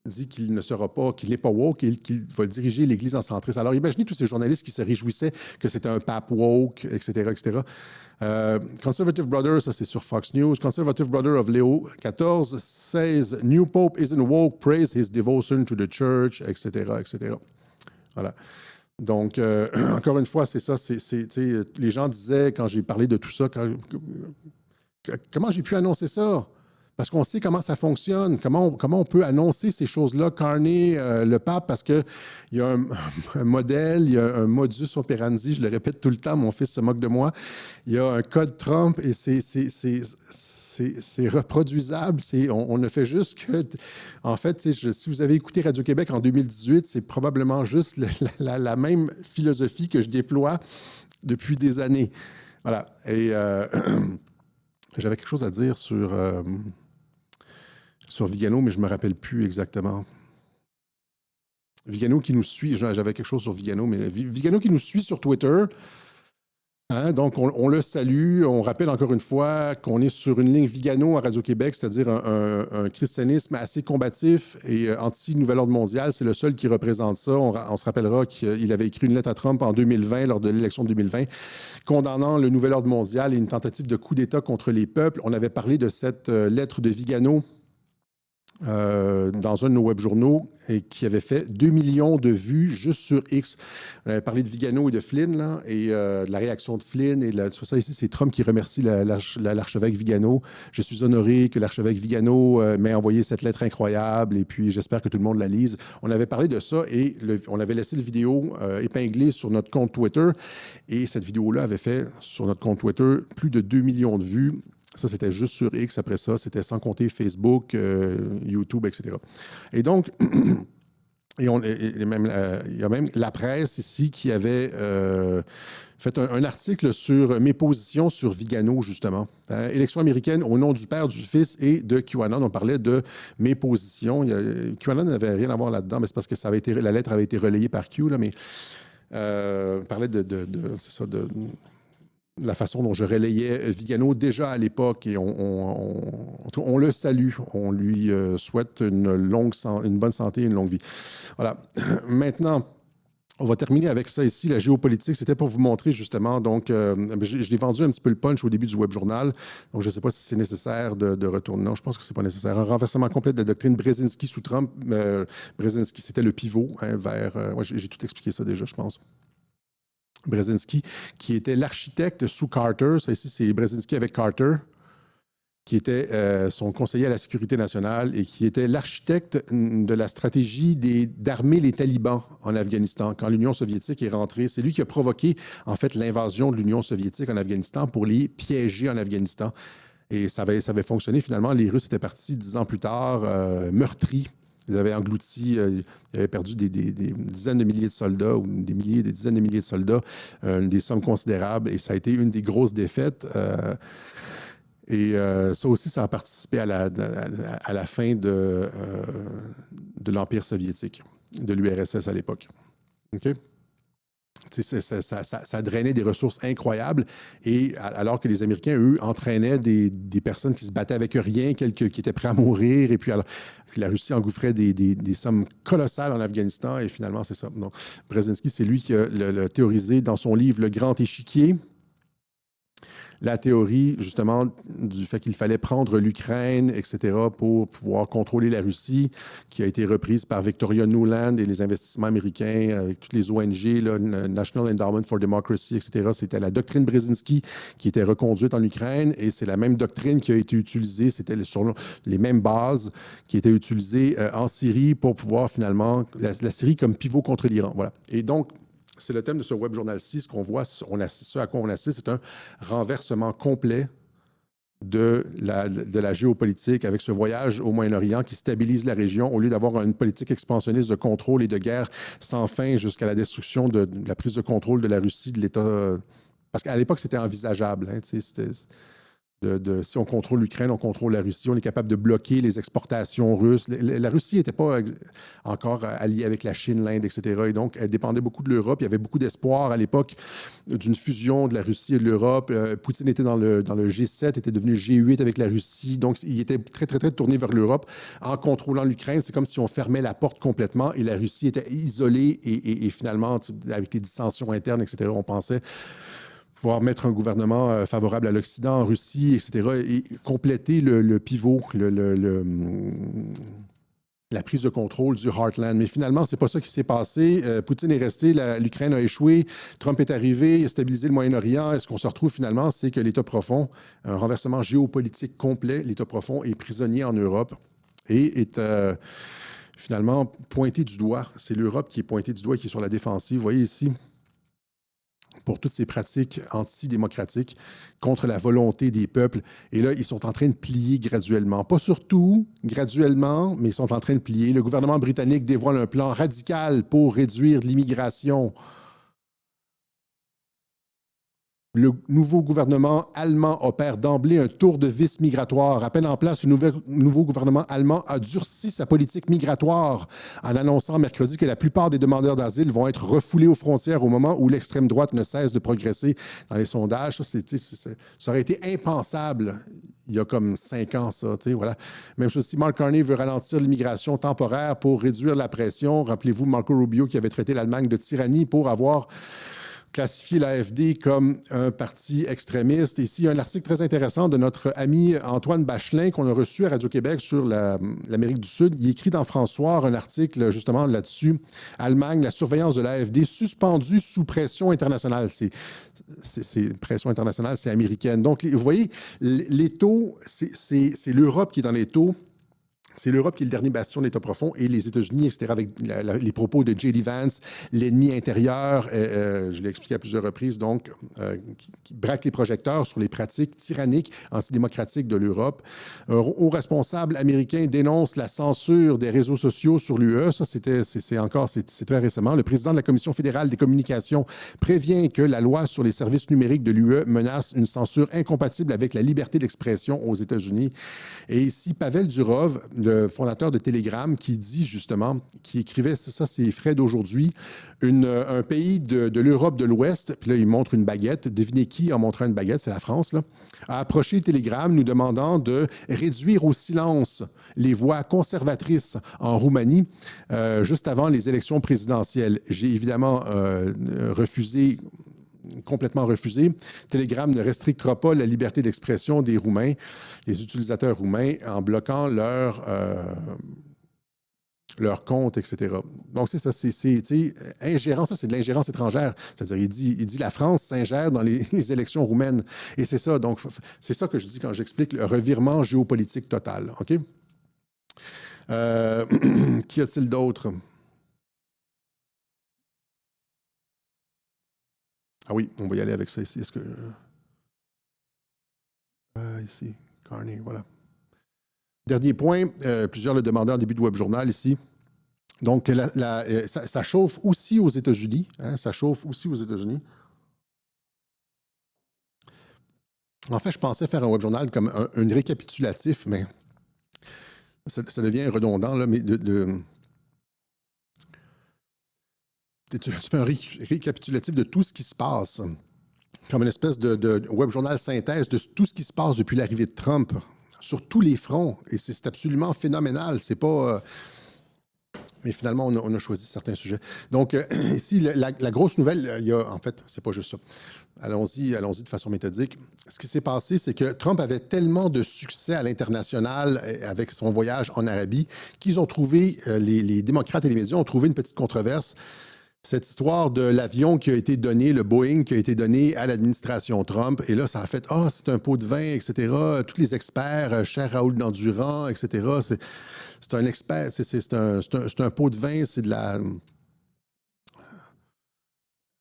dit qu'il ne sera pas, qu'il n'est pas woke et qu'il va diriger l'Église en centriste. Alors, imaginez tous ces journalistes qui se réjouissaient que c'était un pape woke, etc., etc. Conservative Brother, ça c'est sur Fox News. Conservative Brother of Leo XIV says New Pope isn't woke, praise his devotion to the church, etc., etc. Voilà. Donc, encore une fois, c'est ça. Les gens disaient, quand j'ai parlé de tout ça, comment j'ai pu annoncer ça? Parce qu'on sait comment ça fonctionne, comment on peut annoncer ces choses-là, Carney, le pape, parce qu'il y a un modèle, il y a un modus operandi, je le répète tout le temps, mon fils se moque de moi, il y a un code Trump et c'est reproduisable. On ne fait juste que... En fait, si vous avez écouté Radio-Québec en 2018, c'est probablement juste la même philosophie que je déploie depuis des années. Voilà. Et j'avais quelque chose à dire sur Vigano, mais je ne me rappelle plus exactement. Vigano qui nous suit, j'avais quelque chose sur Vigano, mais Vigano qui nous suit sur Twitter. Hein, donc, on le salue. On rappelle encore une fois qu'on est sur une ligne Vigano à Radio-Québec, c'est-à-dire un christianisme assez combatif et anti-nouvel ordre mondial. C'est le seul qui représente ça. On se rappellera qu'il avait écrit une lettre à Trump en 2020, lors de l'élection de 2020, condamnant le nouvel ordre mondial et une tentative de coup d'État contre les peuples. On avait parlé de cette lettre de Vigano dans un de nos web journaux et qui avait fait 2 millions de vues juste sur X. On avait parlé de Vigano et de Flynn, là, et de la réaction de Flynn. Et ça ici, c'est Trump qui remercie l'archevêque Vigano. Je suis honoré que l'archevêque Vigano m'ait envoyé cette lettre incroyable et puis j'espère que tout le monde la lise. On avait parlé de ça et on avait laissé la vidéo épinglée sur notre compte Twitter et cette vidéo-là avait fait sur notre compte Twitter plus de 2 millions de vues. Ça, c'était juste sur X. Après ça, c'était sans compter Facebook, YouTube, etc. Et donc, il y a même la presse ici qui avait fait un article sur mes positions sur Vigano, justement. Élection américaine au nom du Père, du Fils et de QAnon. On parlait de mes positions. QAnon n'avait rien à voir là-dedans, mais c'est parce que la lettre avait été relayée par Q, là, mais on parlait c'est ça, de la façon dont je relayais Vigano déjà à l'époque et on le salue. On lui souhaite une bonne santé et une longue vie. Voilà. Maintenant, on va terminer avec ça ici, la géopolitique. C'était pour vous montrer justement, donc, je l'ai vendu un petit peu le punch au début du web journal. Donc, je ne sais pas si c'est nécessaire de retourner. Non, je pense que ce n'est pas nécessaire. Un renversement complet de la doctrine Brzezinski sous Trump. Brzezinski, c'était le pivot vers... j'ai tout expliqué ça déjà, je pense. Brzezinski, qui était l'architecte sous Carter. Ça ici, c'est Brzezinski avec Carter, qui était son conseiller à la sécurité nationale et qui était l'architecte de la stratégie d'armer les talibans en Afghanistan. Quand l'Union soviétique est rentrée, c'est lui qui a provoqué, en fait, l'invasion de l'Union soviétique en Afghanistan pour les piéger en Afghanistan. Et ça avait fonctionné. Finalement, les Russes étaient partis 10 ans plus tard, meurtris. Ils avaient englouti, ils avaient perdu des dizaines de milliers de soldats ou des dizaines de milliers de soldats, des sommes considérables. Et ça a été une des grosses défaites. Ça aussi, ça a participé à la fin de l'Empire soviétique, de l'URSS à l'époque. OK? Ça drainait des ressources incroyables et alors que les Américains, eux, entraînaient des personnes qui se battaient avec rien, qui étaient prêts à mourir et puis alors, la Russie engouffrait des sommes colossales en Afghanistan et finalement, c'est ça. Donc, Brzezinski, c'est lui qui a théorisé dans son livre « Le Grand Échiquier », la théorie, justement, du fait qu'il fallait prendre l'Ukraine, etc., pour pouvoir contrôler la Russie, qui a été reprise par Victoria Nuland et les investissements américains, avec toutes les ONG, là, National Endowment for Democracy, etc. C'était la doctrine Brzezinski qui était reconduite en Ukraine et c'est la même doctrine qui a été utilisée, c'était sur les mêmes bases qui étaient utilisées en Syrie pour pouvoir finalement, la Syrie comme pivot contre l'Iran. Voilà. Et donc, c'est le thème de ce web journal-ci. Ce qu'on voit, ce à quoi on assiste, c'est un renversement complet de la géopolitique avec ce voyage au Moyen-Orient qui stabilise la région au lieu d'avoir une politique expansionniste de contrôle et de guerre sans fin jusqu'à la destruction de la prise de contrôle de la Russie, de l'État. Parce qu'à l'époque, c'était envisageable. Hein, si on contrôle l'Ukraine, on contrôle la Russie, on est capable de bloquer les exportations russes. La Russie n'était pas encore alliée avec la Chine, l'Inde, etc. Et donc, elle dépendait beaucoup de l'Europe. Il y avait beaucoup d'espoir à l'époque d'une fusion de la Russie et de l'Europe. Poutine était dans le G7, était devenu G8 avec la Russie. Donc, il était très, très, très tourné vers l'Europe. En contrôlant l'Ukraine, c'est comme si on fermait la porte complètement et la Russie était isolée et finalement, avec les dissensions internes, etc., on pensait pouvoir mettre un gouvernement favorable à l'Occident, en Russie, etc., et compléter le pivot, la prise de contrôle du Heartland. Mais finalement, c'est pas ça qui s'est passé. Poutine est resté, l'Ukraine a échoué, Trump est arrivé, il a stabilisé le Moyen-Orient. Et ce qu'on se retrouve finalement, c'est que l'État profond, un renversement géopolitique complet, l'État profond est prisonnier en Europe et est finalement pointé du doigt. C'est l'Europe qui est pointée du doigt, qui est sur la défensive. Vous voyez ici, pour toutes ces pratiques antidémocratiques contre la volonté des peuples. Et là, ils sont en train de plier graduellement. Pas surtout graduellement, mais ils sont en train de plier. Le gouvernement britannique dévoile un plan radical pour réduire l'immigration. Le nouveau gouvernement allemand opère d'emblée un tour de vis migratoire. À peine en place, le nouveau gouvernement allemand a durci sa politique migratoire en annonçant mercredi que la plupart des demandeurs d'asile vont être refoulés aux frontières au moment où l'extrême droite ne cesse de progresser dans les sondages. Ça aurait été impensable il y a comme 5 ans, ça. Voilà. Même chose si Mark Carney veut ralentir l'immigration temporaire pour réduire la pression. Rappelez-vous Marco Rubio qui avait traité l'Allemagne de tyrannie pour avoir classifié l'AFD comme un parti extrémiste. Ici, il y a un article très intéressant de notre ami Antoine Bachelin qu'on a reçu à Radio-Québec sur l'Amérique du Sud. Il écrit dans François un article justement là-dessus. Allemagne, la surveillance de l'AFD suspendue sous pression internationale. Pression internationale, c'est américaine. Donc, vous voyez, les taux, c'est l'Europe qui est dans les taux. C'est l'Europe qui est le dernier bastion d'État profond et les États-Unis, etc., avec les propos de J.D. Vance, l'ennemi intérieur, je l'ai expliqué à plusieurs reprises, donc, qui braque les projecteurs sur les pratiques tyranniques, antidémocratiques de l'Europe. Un haut responsable américain dénonce la censure des réseaux sociaux sur l'UE. Ça, c'est très récemment. Le président de la Commission fédérale des communications prévient que la loi sur les services numériques de l'UE menace une censure incompatible avec la liberté d'expression aux États-Unis. Et ici, Pavel Durov, le fondateur de Telegram, qui dit justement, qui écrivait, ça c'est frais d'aujourd'hui, un pays de l'Europe de l'Ouest, puis là il montre une baguette, devinez qui en montrant une baguette, c'est la France, là, a approché Telegram nous demandant de réduire au silence les voix conservatrices en Roumanie juste avant les élections présidentielles. J'ai évidemment complètement refusé. Telegram ne restrictera pas la liberté d'expression des Roumains, des utilisateurs roumains, en bloquant leur compte, etc. Donc, c'est ça, c'est ingérence, ça, c'est de l'ingérence étrangère. C'est-à-dire, il dit la France s'ingère dans les élections roumaines. Et c'est ça, donc, c'est ça que je dis quand j'explique le revirement géopolitique total. OK? Qu'y a-t-il d'autre? Ah oui, on va y aller avec ça ici. Est-ce que... ici, Carney, voilà. Dernier point, plusieurs le demandaient en début de Web Journal ici. Donc, ça chauffe aussi aux États-Unis. Hein, ça chauffe aussi aux États-Unis. En fait, je pensais faire un Web Journal comme un récapitulatif, mais ça devient redondant, là, mais tu fais un récapitulatif de tout ce qui se passe, comme une espèce de web journal synthèse de tout ce qui se passe depuis l'arrivée de Trump sur tous les fronts. Et c'est absolument phénoménal. C'est pas... mais finalement, on a choisi certains sujets. Donc, ici, la grosse nouvelle, il y a... En fait, c'est pas juste ça. Allons-y de façon méthodique. Ce qui s'est passé, c'est que Trump avait tellement de succès à l'international avec son voyage en Arabie qu'ils ont trouvé, les démocrates et les médias ont trouvé une petite controverse. Cette histoire de l'avion qui a été donné, le Boeing qui a été donné à l'administration Trump. Et là, ça a fait « Ah, c'est un pot de vin, etc. » Tous les experts, cher Raoul Dandurand, etc. C'est un expert, c'est un pot de vin, c'est de la...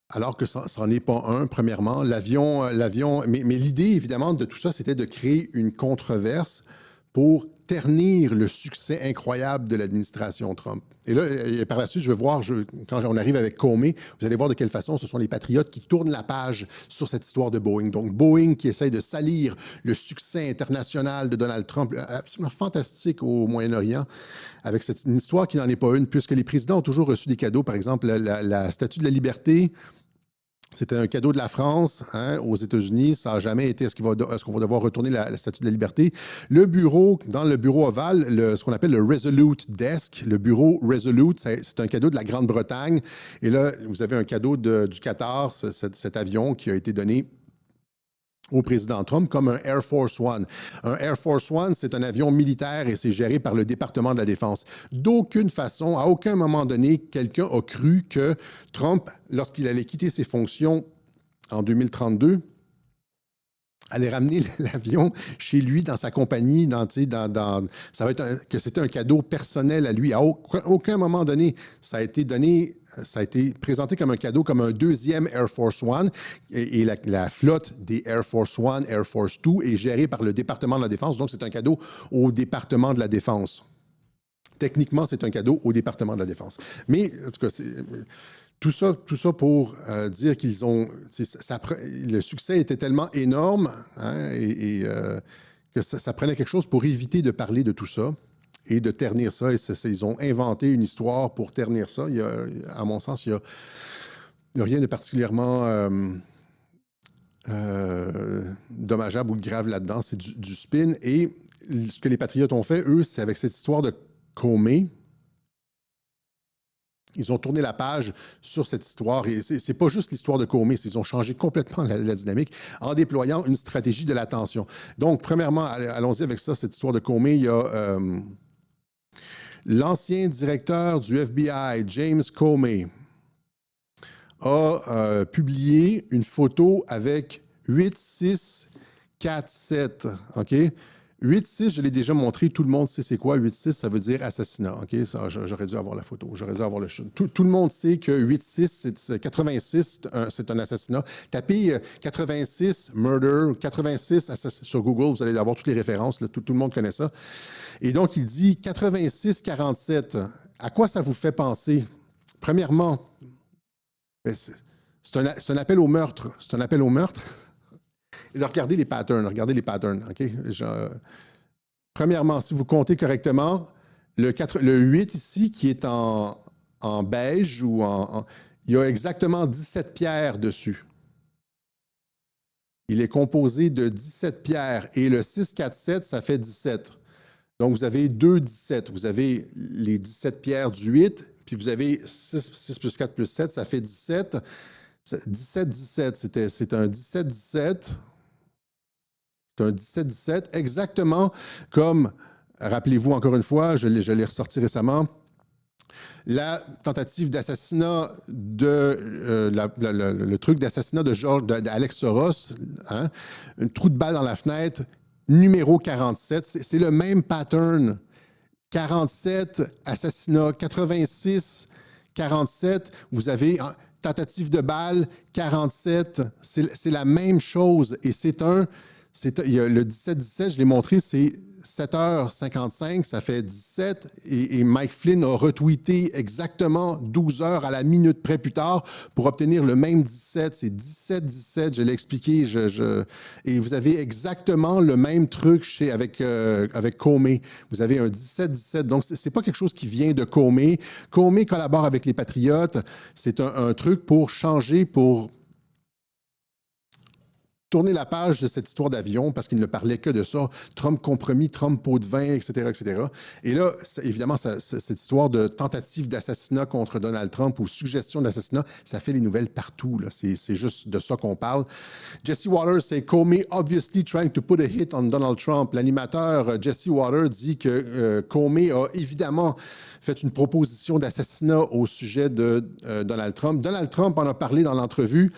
Alors que ça n'en est pas un, premièrement. L'avion... Mais l'idée, évidemment, de tout ça, c'était de créer une controverse pour ternir le succès incroyable de l'administration Trump. Et là, et par la suite, je vais voir, quand on arrive avec Comey, vous allez voir de quelle façon ce sont les patriotes qui tournent la page sur cette histoire de Boeing. Donc, Boeing qui essaye de salir le succès international de Donald Trump, absolument fantastique au Moyen-Orient, avec une histoire qui n'en est pas une, puisque les présidents ont toujours reçu des cadeaux. Par exemple, la Statue de la Liberté, c'était un cadeau de la France aux États-Unis. Ça n'a jamais été est-ce qu'on va devoir retourner la Statue de la Liberté. Le bureau, dans le bureau ovale, ce qu'on appelle le Resolute Desk, le bureau Resolute, c'est un cadeau de la Grande-Bretagne. Et là, vous avez un cadeau du Qatar, cet avion qui a été donné au président Trump comme un Air Force One. Un Air Force One, c'est un avion militaire et c'est géré par le département de la Défense. D'aucune façon, à aucun moment donné, quelqu'un a cru que Trump, lorsqu'il allait quitter ses fonctions en 2032, allait ramener l'avion chez lui, dans sa compagnie, ça va être que c'était un cadeau personnel à lui. À aucun moment donné, ça a été présenté comme un cadeau, comme un deuxième Air Force One. Et la flotte des Air Force One, Air Force Two est gérée par le département de la Défense. Donc, c'est un cadeau au département de la Défense. Techniquement, c'est un cadeau au département de la Défense. Mais, en tout cas, tout ça pour dire qu'ils ont... le succès était tellement énorme que ça prenait quelque chose pour éviter de parler de tout ça et de ternir ça. Et ils ont inventé une histoire pour ternir ça. À mon sens, il n'y a rien de particulièrement dommageable ou grave là-dedans. C'est du spin. Et ce que les patriotes ont fait, eux, c'est avec cette histoire de Comey. Ils ont tourné la page sur cette histoire. Et ce n'est pas juste l'histoire de Comey, ils ont changé complètement la dynamique en déployant une stratégie de l'attention. Donc, premièrement, allons-y avec ça, cette histoire de Comey. Il y a l'ancien directeur du FBI, James Comey, a publié une photo avec 8647, OK? 8-6, je l'ai déjà montré, tout le monde sait c'est quoi. 8-6, ça veut dire assassinat. OK? J'aurais dû avoir la photo, j'aurais dû avoir le chou. Tout le monde sait que 8-6, 86, c'est un assassinat. Tapez 86 murder, 86 sur Google, vous allez avoir toutes les références, là, tout le monde connaît ça. Et donc, il dit 86-47. À quoi ça vous fait penser? Premièrement, c'est un appel au meurtre. C'est un appel au meurtre. Et regardez les patterns, OK? Premièrement, si vous comptez correctement, le 8 ici, qui est en beige, il y a exactement 17 pierres dessus. Il est composé de 17 pierres. Et le 6, 4, 7, ça fait 17. Donc, vous avez 2 17. Vous avez les 17 pierres du 8, puis vous avez 6 plus 4 plus 7, ça fait 17. 17, 17, c'est un 17, 17. C'est un 17-17, exactement comme, rappelez-vous encore une fois, je l'ai ressorti récemment, la tentative d'assassinat le truc d'assassinat d'Alex Soros, hein, un trou de balle dans la fenêtre, numéro 47, c'est le même pattern. 47, assassinat, 86, 47, vous avez tentative de balle, 47, c'est la même chose et le 17-17, je l'ai montré, c'est 7h55, ça fait 17. Et Mike Flynn a retweeté exactement 12 heures à la minute près plus tard pour obtenir le même 17. C'est 17-17, je l'ai expliqué. Et vous avez exactement le même truc avec Comey. Vous avez un 17-17. Donc, c'est pas quelque chose qui vient de Comey. Comey collabore avec les Patriotes. C'est un truc pour changer, pour tourner la page de cette histoire d'avion parce qu'il ne parlait que de ça. Trump compromis, Trump pot de vin, etc., etc. Et là, évidemment, cette histoire de tentative d'assassinat contre Donald Trump ou suggestion d'assassinat, ça fait les nouvelles partout. C'est juste de ça qu'on parle. Jesse Watters, c'est Comey obviously trying to put a hit on Donald Trump. L'animateur Jesse Watters dit que Comey a évidemment fait une proposition d'assassinat au sujet de Donald Trump. Donald Trump en a parlé dans l'entrevue.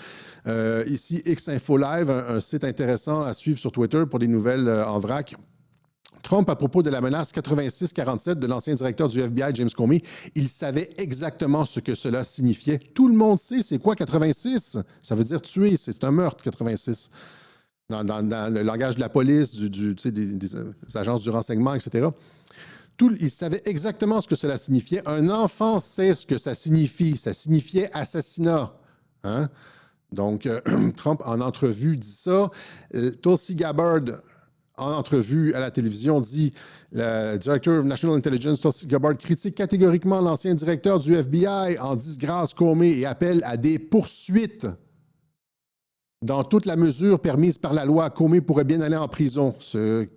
Ici, X-Info Live, un site intéressant à suivre sur Twitter pour des nouvelles en vrac. Trump, à propos de la menace 86-47 de l'ancien directeur du FBI, James Comey, il savait exactement ce que cela signifiait. Tout le monde sait c'est quoi 86? Ça veut dire tuer, c'est un meurtre, 86. Dans le langage de la police, des agences du renseignement, etc. Il savait exactement ce que cela signifiait. Un enfant sait ce que ça signifie. Ça signifiait assassinat. Hein? Donc, Trump, en entrevue, dit ça. Tulsi Gabbard, en entrevue à la télévision, dit le Director of National Intelligence, Tulsi Gabbard, critique catégoriquement l'ancien directeur du FBI en disgrâce Comey et appelle à des poursuites. Dans toute la mesure permise par la loi, Comey pourrait bien aller en prison. Ce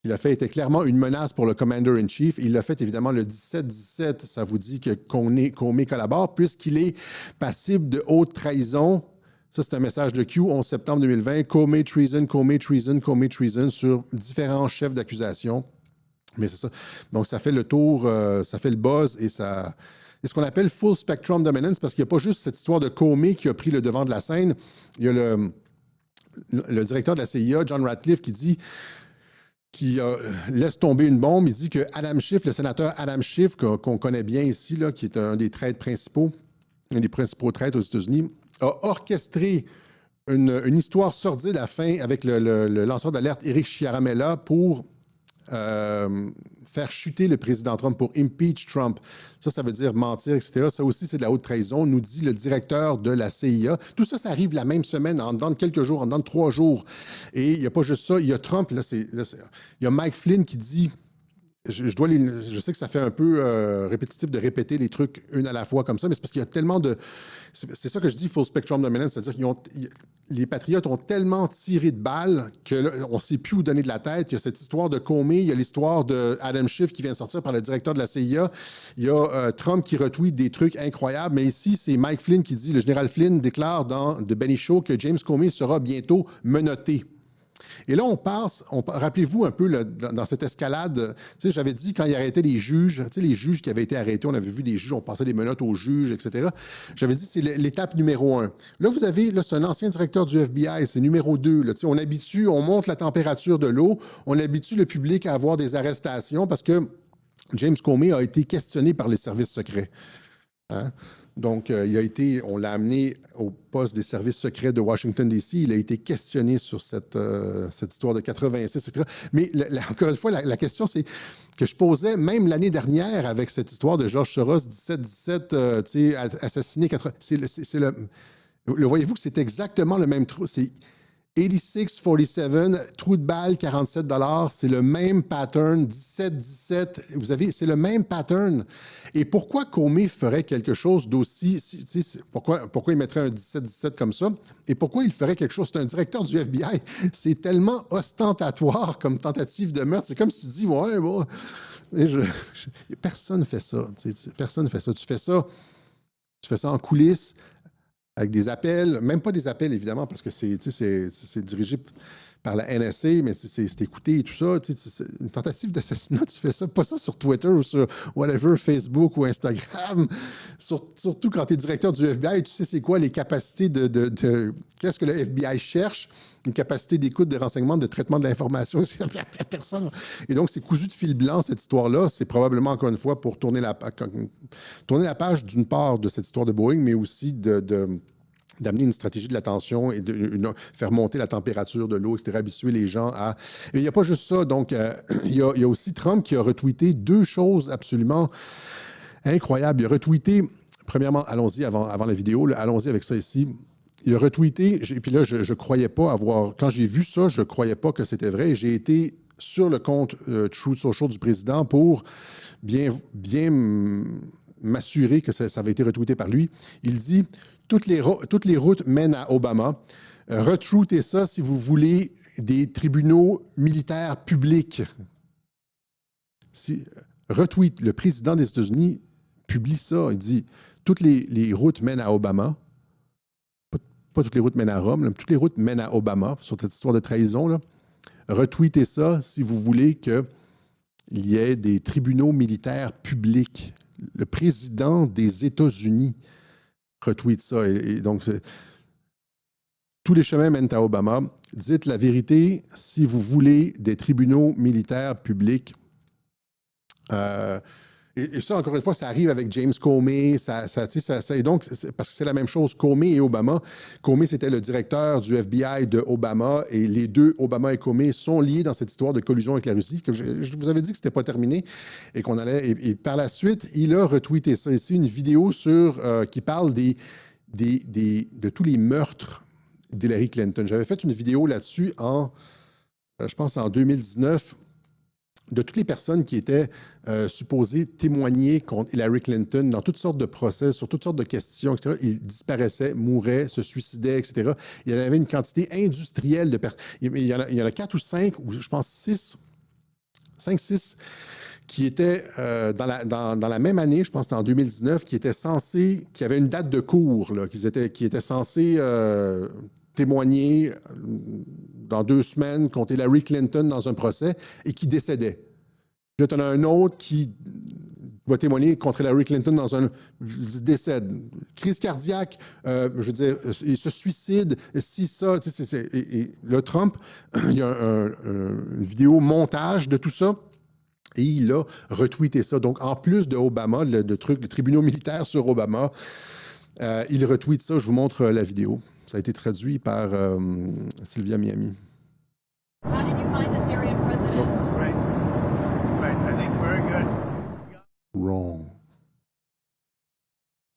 qu'il a fait était clairement une menace pour le Commander-in-Chief. Il l'a fait évidemment le 17-17. Ça vous dit que Comey collabore puisqu'il est passible de haute trahison. Ça, c'est un message de Q, 11 septembre 2020. Comey treason, Comey treason, Comey treason sur différents chefs d'accusation. Mais c'est ça. Donc, ça fait le tour, ça fait le buzz et ça... C'est ce qu'on appelle full spectrum dominance parce qu'il n'y a pas juste cette histoire de Comey qui a pris le devant de la scène. Il y a le directeur de la CIA, John Ratcliffe, qui laisse tomber une bombe. Il dit que Adam Schiff, le sénateur Adam Schiff, qu'on connaît bien ici, là, qui est un des traîtres principaux, un des principaux traîtres aux États-Unis, a orchestré une histoire sordide à la fin avec le lanceur d'alerte Eric Ciaramella pour faire chuter le président Trump, pour impeach Trump. Ça veut dire mentir, etc. Ça aussi, c'est de la haute trahison, nous dit le directeur de la CIA. Tout ça, ça arrive la même semaine, en dedans de quelques jours, en dedans de 3 jours. Et il n'y a pas juste ça, il y a Trump, il y a Mike Flynn qui dit... je sais que ça fait un peu répétitif de répéter les trucs une à la fois comme ça, mais c'est parce qu'il y a tellement de... C'est ça que je dis, full spectrum dominance, c'est-à-dire que les Patriotes ont tellement tiré de balles qu'on ne sait plus où donner de la tête. Il y a cette histoire de Comey, il y a l'histoire de Adam Schiff qui vient de sortir par le directeur de la CIA, il y a Trump qui retweet des trucs incroyables, mais ici, c'est Mike Flynn qui dit, le général Flynn déclare dans The Benny Show que James Comey sera bientôt menotté. Et là, rappelez-vous un peu là, dans cette escalade, j'avais dit quand il arrêtait les juges, les juges qui avaient été arrêtés, on avait vu des juges, on passait des menottes aux juges, etc. J'avais dit c'est l'étape numéro 1. Là, vous avez, là, c'est un ancien directeur du FBI, c'est numéro 2. Là, on monte la température de l'eau, on habitue le public à avoir des arrestations parce que James Comey a été questionné par les services secrets. Hein? Donc, on l'a amené au poste des services secrets de Washington, D.C. Il a été questionné sur cette histoire de 86, etc. Mais encore une fois, la question, c'est que je posais même l'année dernière avec cette histoire de George Soros, 17, assassiné. Le voyez-vous que c'est exactement le même trou. C'est 86-47, trou de balle, 47 $. C'est le même pattern, 17-17. Vous avez, c'est le même pattern. Et pourquoi Comey ferait quelque chose d'aussi... Pourquoi il mettrait un 17-17 comme ça? Et pourquoi il ferait quelque chose? C'est un directeur du FBI. C'est tellement ostentatoire comme tentative de meurtre. C'est comme si tu dis, ouais, bon... Personne ne fait ça. Personne ne fait ça. Tu fais ça en coulisses, avec des appels, même pas des appels, évidemment, parce que c'est dirigé par la NSA, mais c'est écouté et tout ça. C'est une tentative d'assassinat, tu fais ça, pas ça sur Twitter ou sur whatever, Facebook ou Instagram. Surtout quand tu es directeur du FBI, tu sais c'est quoi les capacités de qu'est-ce que le FBI cherche, une capacité d'écoute, de renseignement, de traitement de l'information. Personne. Et donc, c'est cousu de fil blanc, cette histoire-là. C'est probablement, encore une fois, pour tourner la page, d'une part, de cette histoire de Boeing, mais aussi d'amener une stratégie de l'attention et de faire monter la température de l'eau, etc., habituer les gens à... Et il n'y a pas juste ça. Donc, il y a aussi Trump qui a retweeté deux choses absolument incroyables. Il a retweeté, premièrement, allons-y avant la vidéo, là, allons-y avec ça ici. Il a retweeté, et puis là, je croyais pas avoir... Quand j'ai vu ça, je croyais pas que c'était vrai. J'ai été sur le compte Truth Social du président pour bien m'assurer que ça avait été retweeté par lui. Il dit « Toutes les routes mènent à Obama. Retweetez ça si vous voulez des tribunaux militaires publics. » Retweet, le président des États-Unis publie ça. Il dit « Toutes les routes mènent à Obama. » Pas toutes les routes mènent à Rome, là, toutes les routes mènent à Obama, sur cette histoire de trahison. Là. Retweetez ça si vous voulez qu'il y ait des tribunaux militaires publics. Le président des États-Unis retweet ça. Et donc, tous les chemins mènent à Obama. Dites la vérité si vous voulez des tribunaux militaires publics. Et ça, encore une fois, ça arrive avec James Comey. Et donc, parce que c'est la même chose, Comey et Obama. Comey, c'était le directeur du FBI de Obama. Et les deux, Obama et Comey, sont liés dans cette histoire de collusion avec la Russie. Comme je vous avais dit que ce n'était pas terminé et qu'on allait... Et par la suite, il a retweeté ça ici, une vidéo qui parle de tous les meurtres d'Hillary Clinton. J'avais fait une vidéo là-dessus je pense, en 2019, de toutes les personnes qui étaient supposées témoigner contre Hillary Clinton dans toutes sortes de procès, sur toutes sortes de questions, etc. Ils disparaissaient, mouraient, se suicidaient, etc. Il y en avait une quantité industrielle de personnes. Il y en a 4 ou 5, ou je pense 5-6, qui étaient dans la même année, je pense que c'était en 2019, qui avaient une date de cours, là, qui étaient censés témoigner dans 2 semaines contre Hillary Clinton dans un procès et qui décédait. Là, tu en as un autre qui va témoigner contre Hillary Clinton dans un décède. Crise cardiaque, je veux dire, il se suicide, si ça, et le Trump, il y a une vidéo montage de tout ça. Et il a retweeté ça. Donc, en plus de Obama, le tribunal militaire sur Obama, il retweet ça. Je vous montre la vidéo. Ça a été traduit par Sylvia Miami. How did you find the Syrian president? Right. I think very good. Wrong.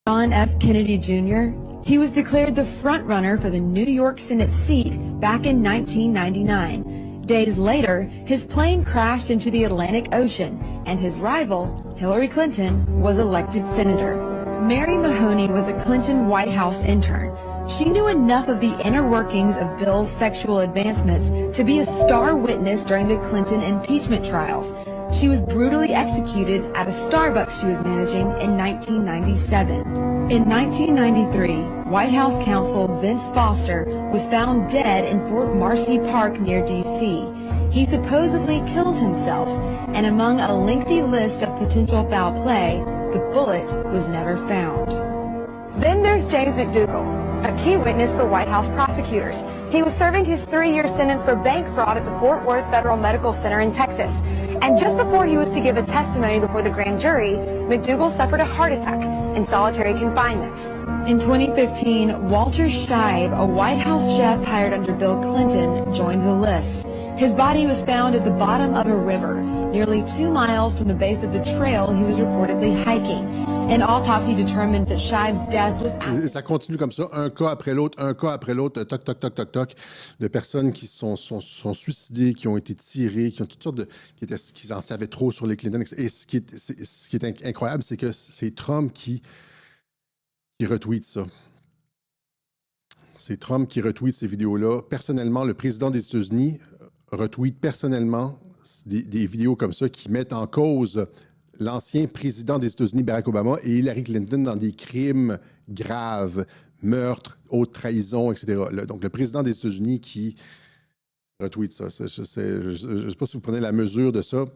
John F. Kennedy Jr., he was declared the front runner for the New York Senate seat back in 1999. days later, his plane crashed into the Atlantic Ocean, and his rival, Hillary Clinton, was elected senator. Mary Mahoney was a Clinton White House intern. She knew enough of the inner workings of Bill's sexual advancements to be a star witness during the Clinton impeachment trials. She was brutally executed at a Starbucks she was managing in 1997. In 1993, White House counsel Vince Foster was found dead in Fort Marcy Park near D.C. He supposedly killed himself, and among a lengthy list of potential foul play, the bullet was never found. Then there's James McDougal, a key witness for White House prosecutors. He was serving his 3-year sentence for bank fraud at the Fort Worth Federal Medical Center in Texas. And just before he was to give a testimony before the grand jury, McDougal suffered a heart attack in solitary confinement. In 2015, Walter Scheib, a White House chef hired under Bill Clinton, joined the list. His body was found at the bottom of a river, nearly 2 miles from the base of the trail he was reportedly hiking. An autopsy determined that Scheib's death was Et ça continue comme ça, un cas après l'autre, toc, toc, toc, toc, toc, de personnes qui sont suicidées, qui ont été tirées, qui ont toutes sortes de... qui en savaient trop sur les Clinton. Et ce qui est incroyable, c'est que c'est Trump qui retweet ça. C'est Trump qui retweet ces vidéos-là. Personnellement, le président des États-Unis retweet personnellement des vidéos comme ça qui mettent en cause l'ancien président des États-Unis, Barack Obama, et Hillary Clinton dans des crimes graves, meurtres, haute trahison, etc. Donc, le président des États-Unis qui retweet ça. Je ne sais pas si vous prenez la mesure de ça,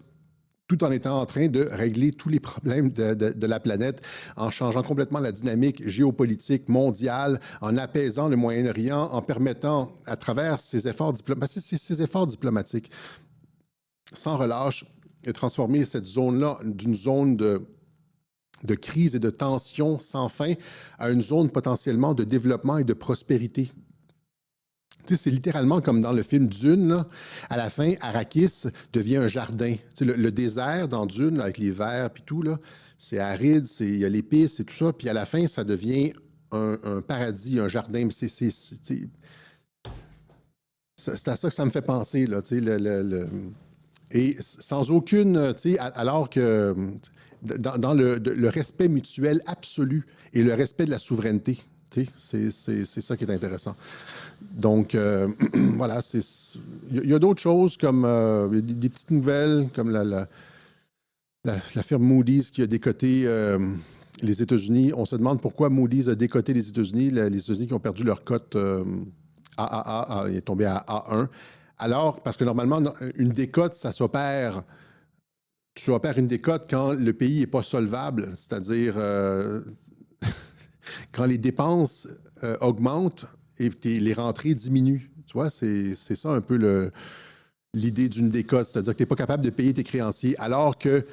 tout en étant en train de régler tous les problèmes de la planète, en changeant complètement la dynamique géopolitique mondiale, en apaisant le Moyen-Orient, en permettant, à travers ces efforts diplomatiques, sans relâche, de transformer cette zone-là d'une zone de crise et de tension sans fin à une zone potentiellement de développement et de prospérité. Tu sais, c'est littéralement comme dans le film Dune, là. À la fin, Arrakis devient un jardin. Tu sais, le désert dans Dune, là, avec les vers et tout, là, c'est aride, il y a l'épice et tout ça. Puis à la fin, ça devient un paradis, un jardin. C'est à ça que ça me fait penser, là, tu sais, et sans aucune, tu sais, alors que dans le respect mutuel absolu et le respect de la souveraineté, tu sais, c'est ça qui est intéressant. Donc, voilà, il y a d'autres choses comme des petites nouvelles, comme la firme Moody's qui a décoté les États-Unis. On se demande pourquoi Moody's a décoté les États-Unis. Les États-Unis qui ont perdu leur cote AAA, il est tombé à A1. Alors, parce que normalement, une décote, ça s'opère. Tu opères une décote quand le pays n'est pas solvable, c'est-à-dire quand les dépenses augmentent et les rentrées diminuent. Tu vois, c'est ça un peu l'idée d'une décote, c'est-à-dire que tu n'es pas capable de payer tes créanciers, alors que...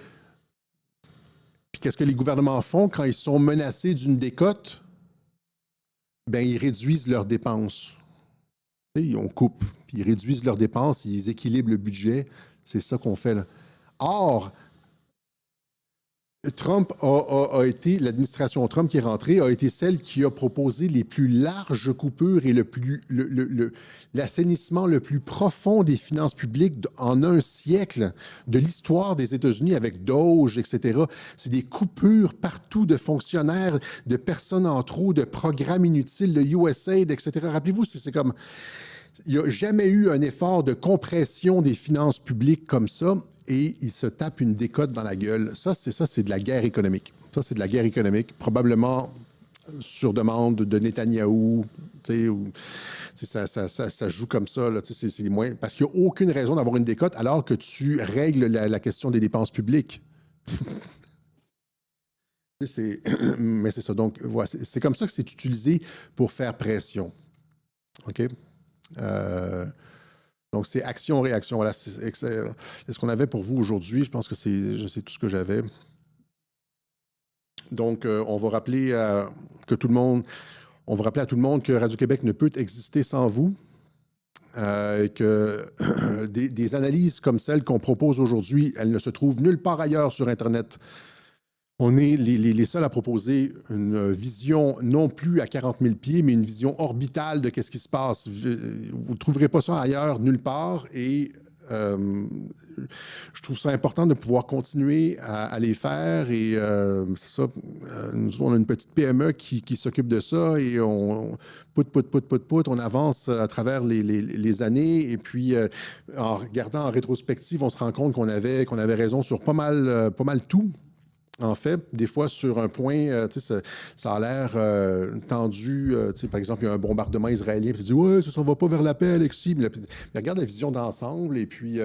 Puis qu'est-ce que les gouvernements font quand ils sont menacés d'une décote? Bien, ils réduisent leurs dépenses. On coupe, puis ils réduisent leurs dépenses, ils équilibrent le budget. C'est ça qu'on fait là. Or, l'administration Trump qui est rentrée a été celle qui a proposé les plus larges coupures et l'assainissement le plus profond des finances publiques en un siècle de l'histoire des États-Unis avec Doge, etc. C'est des coupures partout de fonctionnaires, de personnes en trop, de programmes inutiles, de USAID, etc. Rappelez-vous, c'est comme... Il n'y a jamais eu un effort de compression des finances publiques comme ça et il se tape une décote dans la gueule. Ça, c'est de la guerre économique. Ça, c'est de la guerre économique, probablement sur demande de Netanyahou. Ça joue comme ça. Là, c'est moins... Parce qu'il n'y a aucune raison d'avoir une décote alors que tu règles la question des dépenses publiques. Mais c'est ça. Donc, voilà, c'est comme ça que c'est utilisé pour faire pression. OK? Donc, c'est action-réaction. Voilà, c'est ce qu'on avait pour vous aujourd'hui. Je pense que c'est tout ce que j'avais. Donc, on va rappeler à tout le monde que Radio-Québec ne peut exister sans vous. Et que des analyses comme celles qu'on propose aujourd'hui, elles ne se trouvent nulle part ailleurs sur Internet. On est les seuls à proposer une vision non plus à 40 000 pieds, mais une vision orbitale de qu'est-ce qui se passe. Vous ne trouverez pas ça ailleurs, nulle part. Et je trouve ça important de pouvoir continuer à les faire et c'est ça. Nous, on a une petite PME qui s'occupe de ça et on on avance à travers les années et puis en regardant en rétrospective, on se rend compte qu'on avait raison sur pas mal tout. En fait, des fois, sur un point, ça a l'air tendu. Par exemple, il y a un bombardement israélien, puis tu dis « Ouais, ça ne va pas vers la paix, Alexis. » Mais regarde la vision d'ensemble, et puis...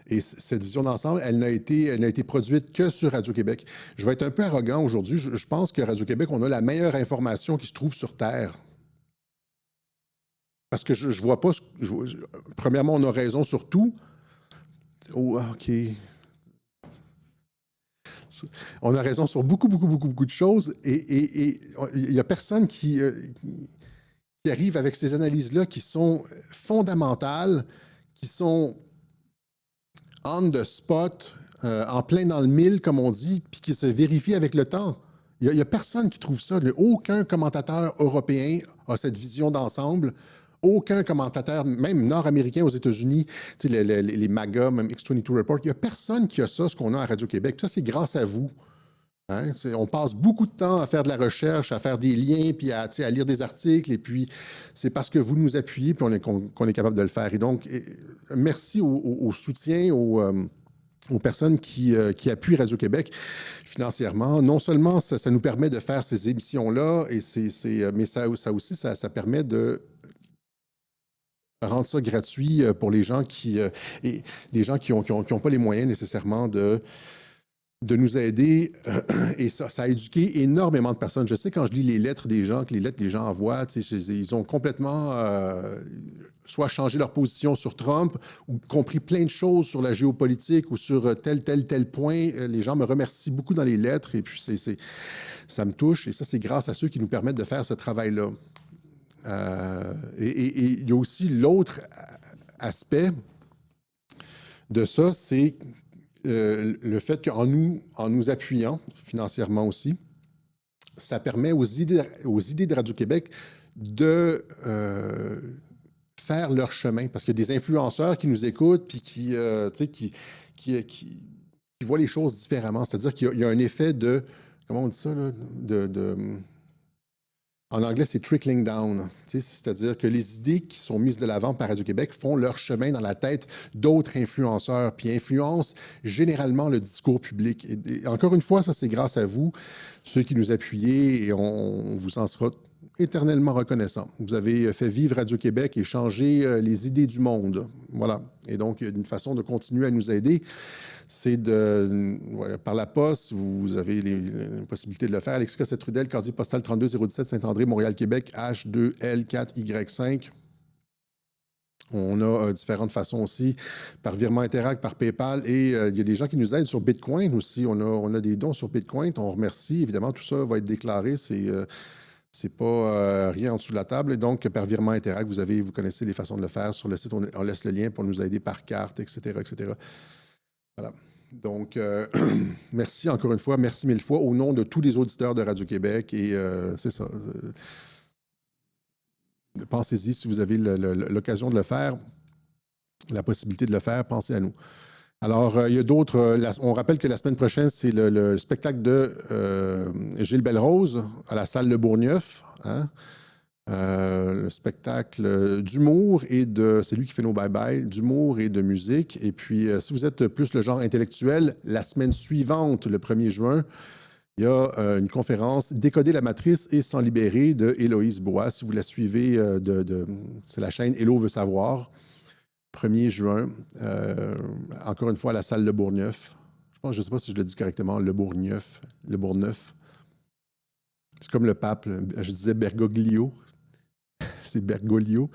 et cette vision d'ensemble, elle n'a été produite que sur Radio-Québec. Je vais être un peu arrogant aujourd'hui. Je pense que Radio-Québec, on a la meilleure information qui se trouve sur Terre. Parce que je vois pas... premièrement, on a raison sur tout. Oh, OK... On a raison sur beaucoup de choses et il n'y a personne qui arrive avec ces analyses-là qui sont fondamentales, qui sont on the spot, en plein dans le mille, comme on dit, puis qui se vérifient avec le temps. Il n'y a personne qui trouve ça. Aucun commentateur européen a cette vision d'ensemble. Aucun commentateur, même nord-américain aux États-Unis, les MAGA, même X22 Report, il n'y a personne qui a ça, ce qu'on a à Radio-Québec. Puis ça, c'est grâce à vous. Hein? On passe beaucoup de temps à faire de la recherche, à faire des liens, puis à lire des articles. Et puis, c'est parce que vous nous appuyez, puis qu'on est capable de le faire. Et donc, merci au soutien, aux personnes qui appuient Radio-Québec financièrement. Non seulement ça nous permet de faire ces émissions-là, mais ça aussi, ça permet de rendre ça gratuit pour les gens et les gens qui n'ont pas les moyens nécessairement de nous aider. Et ça a éduqué énormément de personnes. Je sais quand je lis les lettres des gens, que les lettres que les gens envoient, ils ont complètement soit changé leur position sur Trump ou compris plein de choses sur la géopolitique ou sur tel point. Les gens me remercient beaucoup dans les lettres et puis ça me touche. Et ça, c'est grâce à ceux qui nous permettent de faire ce travail-là. Et il y a aussi l'autre aspect de ça, c'est le fait qu'en nous appuyant financièrement aussi, ça permet aux idées de Radio-Québec de faire leur chemin. Parce qu'il y a des influenceurs qui nous écoutent puis qui voient les choses différemment. C'est-à-dire qu'il y a un effet de... Comment on dit ça, là? En anglais, c'est trickling down. C'est-à-dire que les idées qui sont mises de l'avant par Radio-Québec font leur chemin dans la tête d'autres influenceurs, puis influencent généralement le discours public. Et encore une fois, ça, c'est grâce à vous, ceux qui nous appuyez, et on vous en sera éternellement reconnaissant. Vous avez fait vivre Radio-Québec et changer les idées du monde. Voilà. Et donc, il y a une façon de continuer à nous aider. C'est par la poste, vous avez la possibilité de le faire. Alexis Cossette-Trudel, casier postal 32017, Saint-André, Montréal-Québec, H2L4Y5. On a différentes façons aussi, par virement Interact, par PayPal, et il y a des gens qui nous aident sur Bitcoin aussi. On a des dons sur Bitcoin. On remercie. Évidemment, tout ça va être déclaré. C'est pas rien en dessous de la table. Et donc, par virement Interact, vous connaissez les façons de le faire. Sur le site, on laisse le lien pour nous aider par carte, etc., etc. Voilà. Donc, merci encore une fois, merci mille fois au nom de tous les auditeurs de Radio-Québec. Et c'est ça. Pensez-y si vous avez l'occasion de le faire, la possibilité de le faire, pensez à nous. Alors, il y a d'autres. On rappelle que la semaine prochaine, c'est le spectacle de Gilles Belle-Rose à la salle Le Bourgneuf. Hein? Le spectacle d'humour et c'est lui qui fait nos bye-bye, d'humour et de musique. Et puis, si vous êtes plus le genre intellectuel, la semaine suivante, le 1er juin, il y a une conférence « Décoder la matrice et s'en libérer » de Héloïse Bois. Si vous la suivez, c'est la chaîne Hello veut savoir. 1er juin, encore une fois, à la salle Le Bourgneuf. Je ne sais pas si je le dis correctement, Le Bourgneuf. C'est comme le pape, je disais Bergoglio. C'est Bergoglio.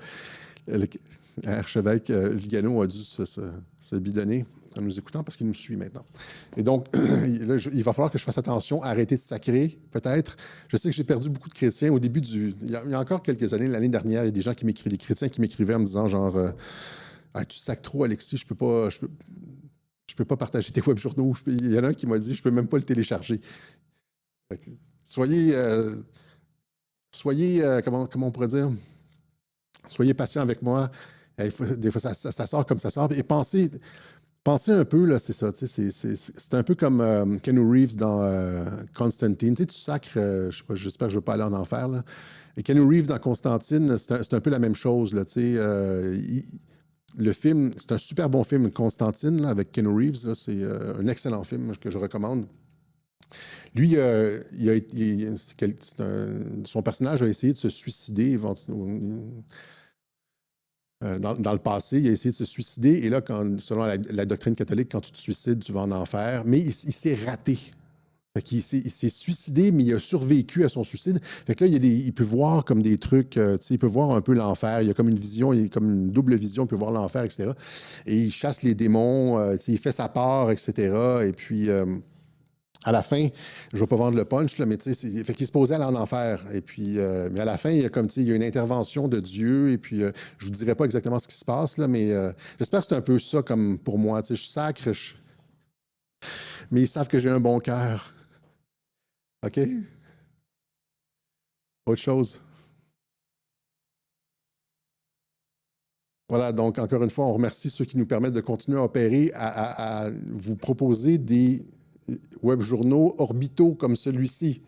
L'archevêque Vigano a dû se bidonner en nous écoutant parce qu'il nous suit maintenant. Et donc, là, il va falloir que je fasse attention, arrêter de sacrer, peut-être. Je sais que j'ai perdu beaucoup de chrétiens au début il y a encore quelques années, l'année dernière, il y a des gens des chrétiens qui m'écrivaient en me disant genre tu sacres trop, Alexis, je peux pas partager tes webjournaux. Il y en a un qui m'a dit je peux même pas le télécharger. Soyez comment on pourrait dire? Soyez patient avec moi. Des fois, ça sort comme ça sort. Et pensez un peu, là, c'est ça. C'est un peu comme Keanu Reeves dans Constantine. Tu sacres, je sais pas, j'espère que je ne vais pas aller en enfer. Là. Et Keanu Reeves dans Constantine, c'est un peu la même chose. Là, le film, c'est un super bon film, Constantine, là, avec Keanu Reeves. Là, c'est un excellent film que je recommande. Lui, son personnage a essayé de se suicider dans le passé. Il a essayé de se suicider. Et là, selon la doctrine catholique, quand tu te suicides, tu vas en enfer. Mais il s'est raté. Fait qu'il s'est suicidé, mais il a survécu à son suicide. Fait que là, il peut voir comme des trucs, il peut voir un peu l'enfer. Il y a comme une vision, il y a comme une double vision, il peut voir l'enfer, etc. Et il chasse les démons, il fait sa part, etc. Et puis, à la fin, je ne vais pas vendre le punch, là, mais fait qu'il se posait à aller en enfer. Et puis, mais à la fin, il y a une intervention de Dieu. Et puis, je ne vous dirai pas exactement ce qui se passe, là, mais j'espère que c'est un peu ça comme pour moi. Je sacre, mais ils savent que j'ai un bon cœur. OK? Autre chose. Voilà, donc encore une fois, on remercie ceux qui nous permettent de continuer à opérer, à vous proposer des web journaux orbitaux comme celui-ci.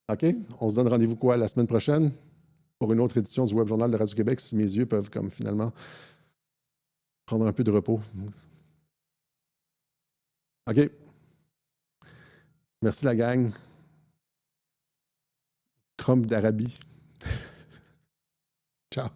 OK? On se donne rendez-vous quoi la semaine prochaine pour une autre édition du Web Journal de Radio-Québec, si mes yeux peuvent comme finalement prendre un peu de repos. OK. Merci la gang. Trump d'Arabie. Ciao.